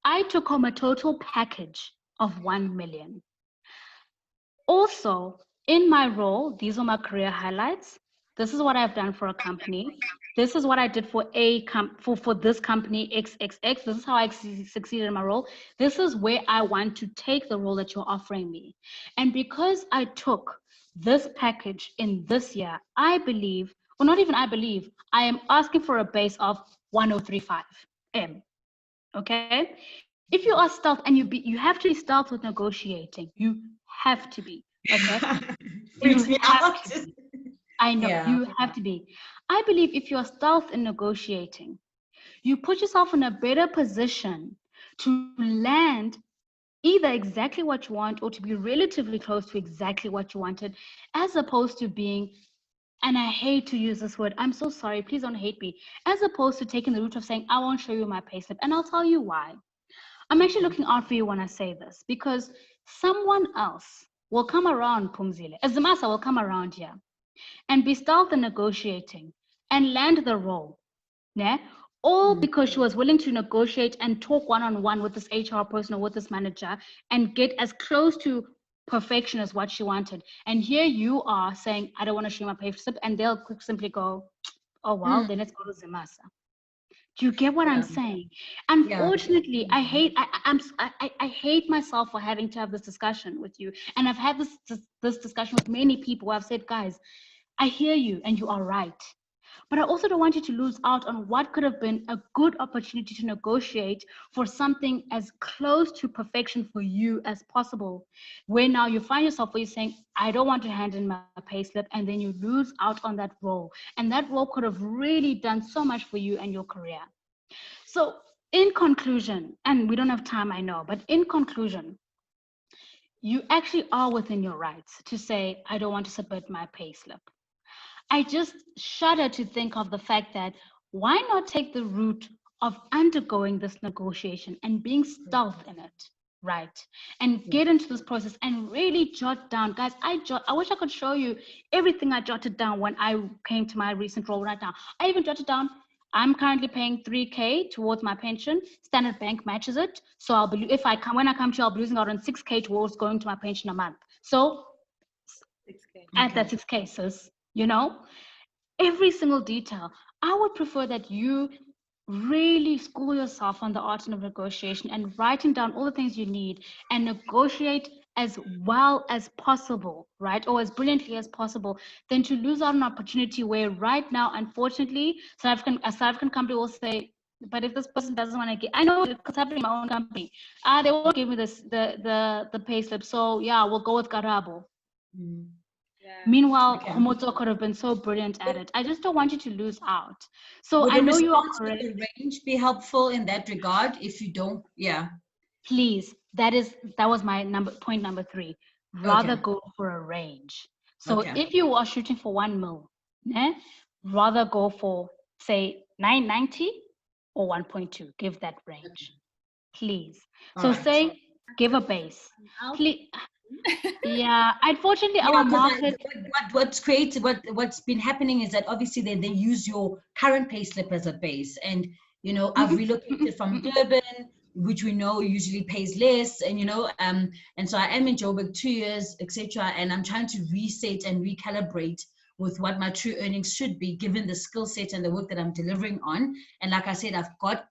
Speaker 2: I took home a total package of 1 million. Also, in my role, these are my career highlights. This is what I've done for a company. This is what I did for for this company XXX. This is how I succeeded in my role. This is where I want to take the role that you're offering me. And because I took this package in this year, I believe, or not even I believe, I am asking for a base of 1035 M. Okay? If you are stealth and you have to be stealth with negotiating, you have to be. Okay?
Speaker 3: Freaks me out.
Speaker 2: I know,
Speaker 3: Yeah.
Speaker 2: you have to be. I believe if you're stealth in negotiating, you put yourself in a better position to land either exactly what you want or to be relatively close to exactly what you wanted, as opposed to being, and I hate to use this word, I'm so sorry, please don't hate me, as opposed to taking the route of saying, I won't show you my payslip, and I'll tell you why. I'm actually looking out for you when I say this, because someone else will come around, Pumzile, as Zimasa will come around here and be stealth in negotiating and land the role, yeah? All because she was willing to negotiate and talk one-on-one with this HR person or with this manager and get as close to perfection as what she wanted. And here you are saying, I don't want to share my pay slip, and they'll simply go, oh, well, then let's go to Zimasa. Do you get what I'm saying? Unfortunately, I hate myself for having to have this discussion with you. And I've had this discussion with many people who have said, guys, I hear you and you are right. But I also don't want you to lose out on what could have been a good opportunity to negotiate for something as close to perfection for you as possible. Where now you find yourself where you're saying, I don't want to hand in my payslip, and then you lose out on that role. And that role could have really done so much for you and your career. So in conclusion, and we don't have time, I know, but in conclusion, you actually are within your rights to say, I don't want to submit my payslip. I just shudder to think of the fact that why not take the route of undergoing this negotiation and being stealth in it, right? And get into this process and really jot down, guys, I wish I could show you everything I jotted down when I came to my recent role right now. I even jotted down, I'm currently paying 3K towards my pension. Standard Bank matches it. So I'll be, when I come to you, I'll be losing out on 6K towards going to my pension a month. So 6K. At that 6K, sis. Every single detail. I would prefer that you really school yourself on the art of negotiation and writing down all the things you need and negotiate as well as possible, right? Or as brilliantly as possible, than to lose out on an opportunity where right now, unfortunately, a South African company will say, but if this person doesn't want to get, I know it's happening in my own company. They won't give me the pay slip. So yeah, we'll go with Karabo. Meanwhile, Homoto could have been so brilliant at it. I just don't want you to lose out. So
Speaker 3: would
Speaker 2: I know you are correct.
Speaker 3: Would the range be helpful in that regard? If you don't,
Speaker 2: please. That was my point number 3. Rather go for a range. So if you are shooting for 1 mil, rather go for say 990 or 1.2. Give that range, please. So say give a base, please. Yeah, unfortunately, our market.
Speaker 3: What's been happening is that obviously they use your current payslip as a base, and I've relocated from Durban which we know usually pays less, and and so I am in Joburg 2 years, etc., and I'm trying to reset and recalibrate with what my true earnings should be given the skill set and the work that I'm delivering on. And like I said, I've got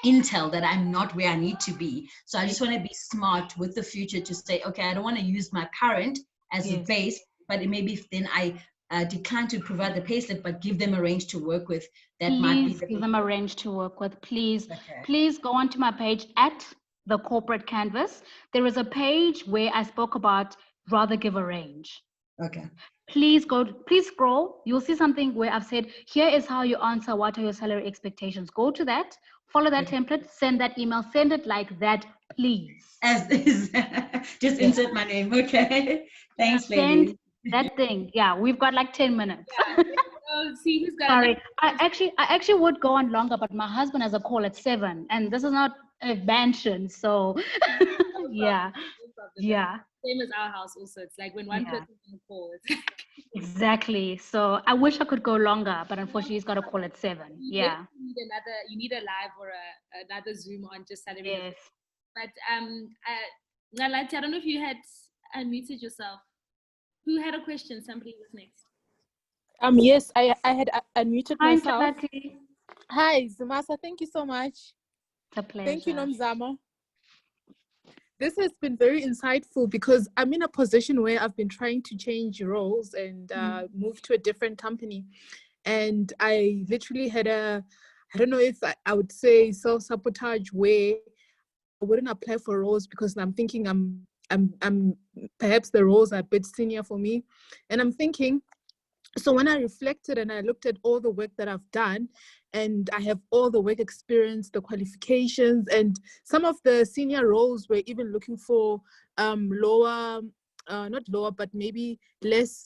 Speaker 3: intel that I'm not where I need to be. So I just want to be smart with the future to say, okay, I don't want to use my current as a base, but maybe then I decline to provide the payslip, but give them a range to work with. That might be
Speaker 2: give them a range to work with. Please go onto my page at the corporate canvas. There is a page where I spoke about rather give a range.
Speaker 3: Okay.
Speaker 2: Please scroll. You'll see something where I've said, here is how you answer what are your salary expectations. Go to that, follow that template, send that email, send it like that, please.
Speaker 3: Just insert my name. Okay. Thanks, ladies.
Speaker 2: Send that thing. Yeah, we've got like 10 minutes.
Speaker 1: Yeah. See who's got.
Speaker 2: Sorry, I actually would go on longer, but my husband has a call at 7, and this is not a mansion, so yeah.
Speaker 1: Same as our house also. It's like when one person's on the call, it's like
Speaker 2: exactly. So I wish I could go longer, but unfortunately he's got a call at 7.
Speaker 1: You need a live or another Zoom on just salary.
Speaker 2: Yes.
Speaker 1: But Ngalati, I don't know if you had unmuted yourself. Who had a question? Somebody was next.
Speaker 4: Yes, I had unmuted myself.
Speaker 2: Ngalati.
Speaker 4: Hi, Zimasa. Thank you so much.
Speaker 2: It's a pleasure.
Speaker 4: Thank you, Nomzamo. This has been very insightful because I'm in a position where I've been trying to change roles and move to a different company. And I literally had I don't know if I would say self-sabotage where I wouldn't apply for roles because I'm thinking I'm perhaps the roles are a bit senior for me. And I'm thinking, so when I reflected and I looked at all the work that I've done, and I have all the work experience, the qualifications, and some of the senior roles were even looking for lower, not lower, but maybe less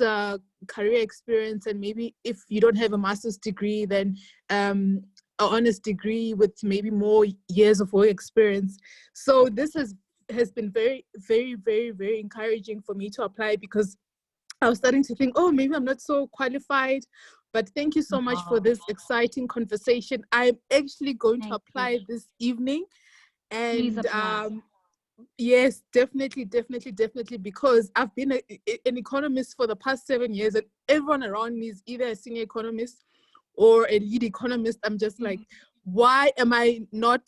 Speaker 4: career experience. And maybe if you don't have a master's degree, then an honors degree with maybe more years of work experience. So this has been very, very, very, very encouraging for me to apply because I was starting to think, oh, maybe I'm not so qualified. But thank you so much for this exciting conversation. I'm actually going to apply this evening. And
Speaker 2: please apply.
Speaker 4: Yes, definitely, because I've been an economist for the past 7 years, and everyone around me is either a senior economist or a lead economist. I'm just like, why am I not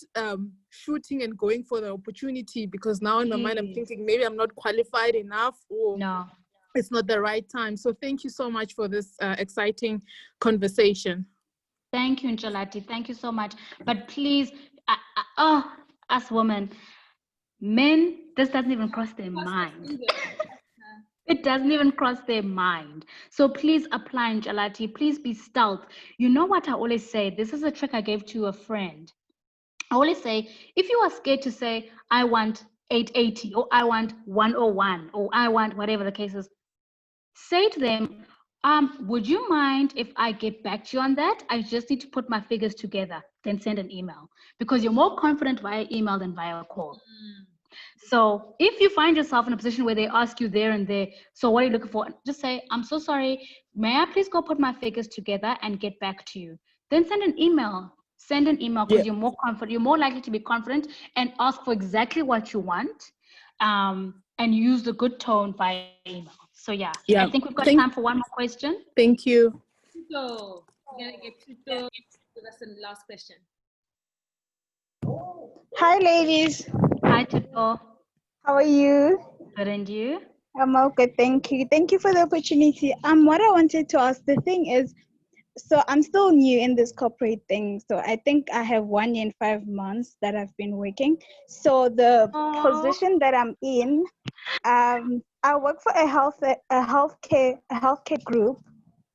Speaker 4: shooting and going for the opportunity? Because now in my mind, I'm thinking maybe I'm not qualified enough, or it's not the right time. So thank you so much for this exciting conversation.
Speaker 2: Thank you, Njalati. Thank you so much. But please, us women, men, this doesn't even cross their mind. It doesn't even cross their mind. So please apply, Njalati. Please be stealth. You know what I always say? This is a trick I gave to a friend. I always say, if you are scared to say, I want 880, or I want 101, or I want whatever the case is, say to them, would you mind if I get back to you on that? I just need to put my figures together, then send an email, because you're more confident via email than via call. So if you find yourself in a position where they ask you there and there, so what are you looking for? Just say, I'm so sorry. May I please go put my figures together and get back to you? Then send an email. Send an email because you're more confident. You're more likely to be confident and ask for exactly what you want, and use the good tone via email. So I think we've got time for one more question.
Speaker 4: Thank you.
Speaker 1: So we're gonna get Tuto. Give us the last question.
Speaker 5: Hi, ladies.
Speaker 2: Hi, Tuto.
Speaker 5: How are you?
Speaker 2: Good, and you?
Speaker 5: I'm okay, thank you. Thank you for the opportunity. What I wanted to ask, the thing is, so I'm still new in this corporate thing. So I think I have 1 year and 5 months that I've been working. So the position that I'm in, I work for a healthcare group.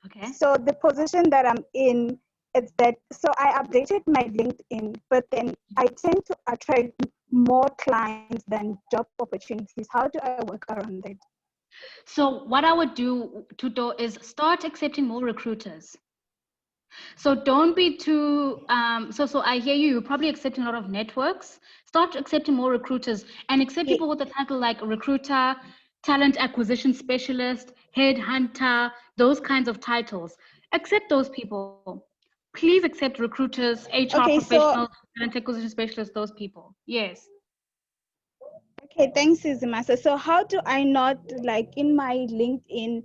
Speaker 2: Okay.
Speaker 5: So the position that I'm in, it's that, so I updated my LinkedIn, but then I tend to attract more clients than job opportunities. How do I work around that?
Speaker 2: So what I would do, Tuto, is start accepting more recruiters. So don't be too, so I hear you, you're probably accepting a lot of networks. Start accepting more recruiters and accept people with a title like recruiter, talent acquisition specialist, headhunter, those kinds of titles. Accept those people. please accept recruiters, HR
Speaker 5: Okay, so
Speaker 2: professionals, talent acquisition specialists, those people. Yes.
Speaker 5: okay, thanks, Zimasa. So how do I not, like in my LinkedIn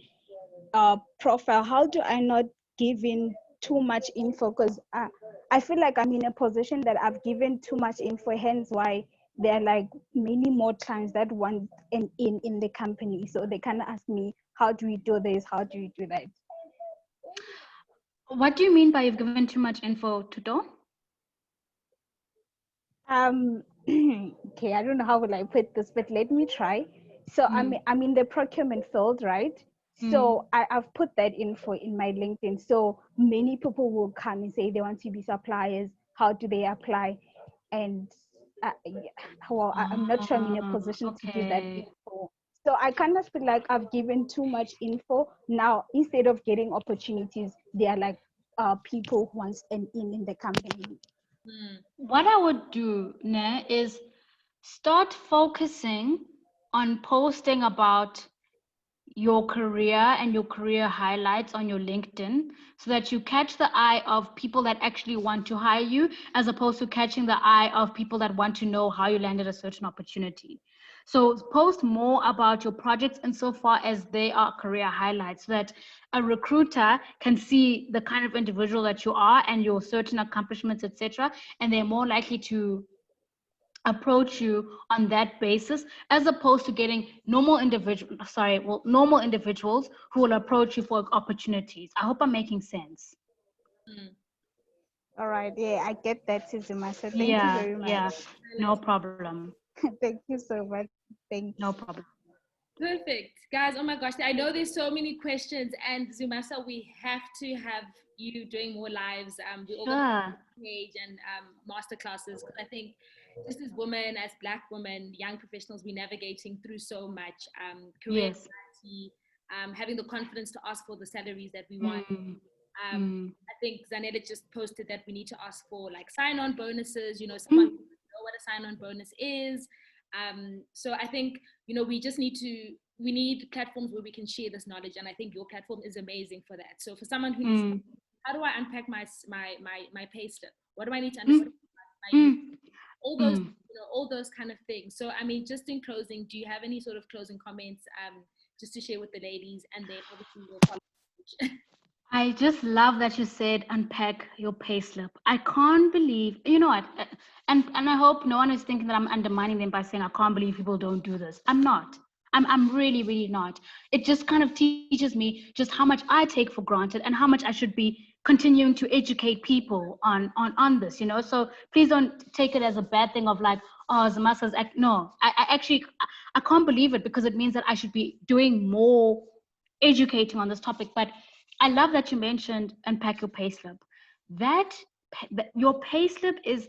Speaker 5: profile, how do I not give in too much info? Because I feel like I'm in a position that I've given too much info, hence why there are like many more clients that want an in the company. So they kind of ask me, how do we do this? How do we do that?
Speaker 2: What do you mean by you've given too much info to do?
Speaker 5: Okay, I don't know how will I put this, but let me try. So I'm in the procurement field, right? So I've put that info in my LinkedIn. So many people will come and say they want to be suppliers. How do they apply? And yeah, well, I'm not sure I'm in a position to give that
Speaker 2: Okay.
Speaker 5: info. So I kind of feel like I've given too much info. Now, instead of getting opportunities, they are like people who want an in the company.
Speaker 2: What I would do, ne, is start focusing on posting about your career and your career highlights on your LinkedIn so that you catch the eye of people that actually want to hire you, as opposed to catching the eye of people that want to know how you landed a certain opportunity. So post more about your projects insofar as they are career highlights so that a recruiter can see the kind of individual that you are and your certain accomplishments, etc. And they're more likely to approach you on that basis, as opposed to getting normal individuals who will approach you for opportunities. I hope I'm making sense.
Speaker 5: All right. Yeah, I get that, Zimasa. Thank you very much.
Speaker 2: Yeah, no problem.
Speaker 5: Thank you so much. Thanks.
Speaker 2: No problem.
Speaker 1: Perfect. Guys, oh my gosh, I know there's so many questions, and Zimasa, we have to have you doing more lives. We're all going to page and master classes, because I think just as women, as Black women, young professionals, we're navigating through so much career anxiety, having the confidence to ask for the salaries that we want. I think Zanetta just posted that we need to ask for like sign-on bonuses, you know, someone who know what a sign-on bonus is. So I think, you know, we need platforms where we can share this knowledge, and I think your platform is amazing for that. So for someone who needs, how do I unpack my pay slip? What do I need to understand? All those, you know, all those kind of things. So I mean, just in closing, do you have any sort of closing comments just to share with the ladies, and then obviously we'll follow.
Speaker 2: I just love that you said unpack your payslip. I can't believe, you know what, and I hope no one is thinking that I'm undermining them by saying I can't believe people don't do this. I'm not. I'm really, really not. It just kind of teaches me just how much I take for granted and how much I should be continuing to educate people on this, you know. So please don't take it as a bad thing of like, oh, Zamasa's act. No, I actually I can't believe it, because it means that I should be doing more educating on this topic. But I love that you mentioned unpack your payslip. Your payslip is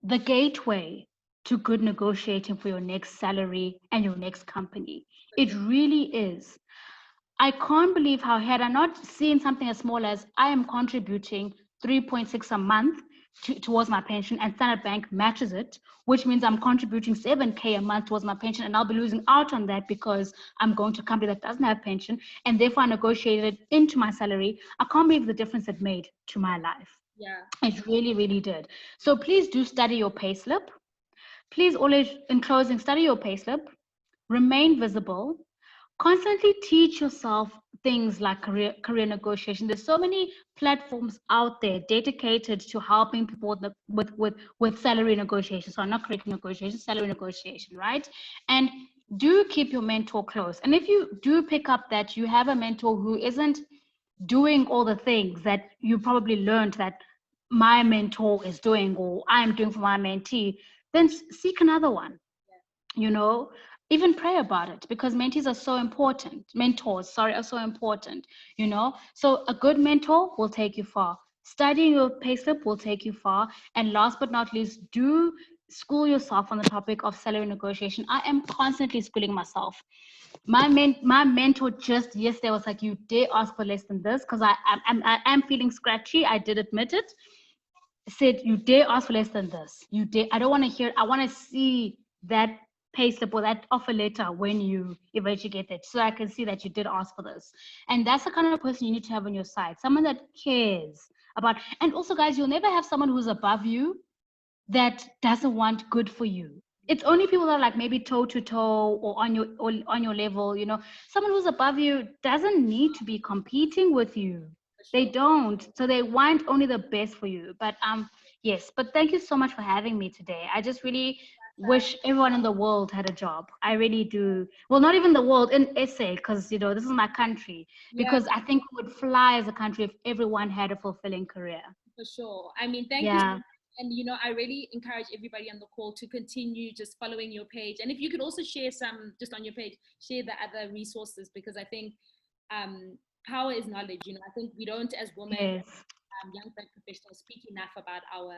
Speaker 2: the gateway to good negotiating for your next salary and your next company. It really is. I can't believe how, had I not seen something as small as I am contributing 3.6 a month towards my pension, and Standard Bank matches it, which means I'm contributing 7K a month towards my pension, and I'll be losing out on that because I'm going to a company that doesn't have pension, and therefore I negotiated it into my salary. I can't believe the difference it made to my life.
Speaker 1: Yeah.
Speaker 2: It really, really did. So please do study your payslip. Please always, in closing, study your payslip, remain visible, constantly teach yourself things like career negotiation. There's so many platforms out there dedicated to helping people with salary negotiation. So not career negotiation, salary negotiation, right? And do keep your mentor close. And if you do pick up that you have a mentor who isn't doing all the things that you probably learned that my mentor is doing or I'm doing for my mentee, then seek another one. You know, even pray about it, because mentors are so important. Mentors, sorry, are so important, you know. So a good mentor will take you far. Studying your payslip will take you far. And last but not least, do school yourself on the topic of salary negotiation. I am constantly schooling myself. My mentor just yesterday was like, you dare ask for less than this, because I am feeling scratchy. I did admit it. Said, you dare ask for less than this. You dare. I don't want to hear. I want to see that payslip or that offer letter when you eventually get it, so I can see that you did ask for this. And that's the kind of person you need to have on your side. Someone that cares about. And also, guys, you'll never have someone who's above you that doesn't want good for you. It's only people that are like maybe toe to toe or on your level. You know, someone who's above you doesn't need to be competing with you. They don't. So they want only the best for you. But yes. But thank you so much for having me today. I just really wish everyone in the world had a job. I really do. Well, not even the world, in SA, because you know this is my country. Because I think we would fly as a country if everyone had a fulfilling career.
Speaker 1: For sure. I mean, thank you so much. And you know, I really encourage everybody on the call to continue just following your page. And if you could also share some, just on your page, share the other resources, because I think power is knowledge. You know, I think we don't, as women, young black professionals, speak enough about our,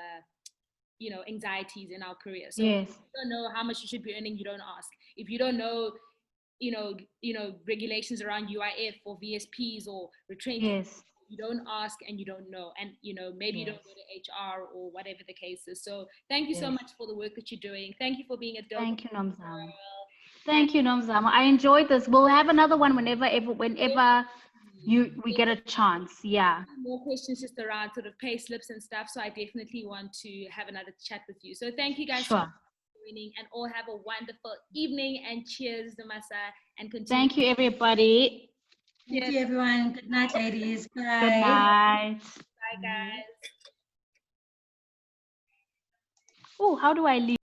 Speaker 1: you know, anxieties in our career. So if you don't know how much you should be earning, you don't ask. If you don't know, you know, regulations around UIF or VSPs or retrenchments, you don't ask and you don't know. And, you know, maybe you don't go to HR or whatever the case is. So thank you so much for the work that you're doing. Thank you for being a dope.
Speaker 2: Thank you, Nomzamo. Thank you, Nomzamo. I enjoyed this. We'll have another one whenever we get a chance. Yeah.
Speaker 1: More questions just around sort of pay slips and stuff. So I definitely want to have another chat with you. So thank you guys so much for joining, and all have a wonderful evening, and cheers, Zimasa, and continue.
Speaker 2: Thank you, everybody.
Speaker 3: Thank you, everyone. Good night, ladies. Bye.
Speaker 2: Good night.
Speaker 1: Bye, guys.
Speaker 2: Oh, how do I leave?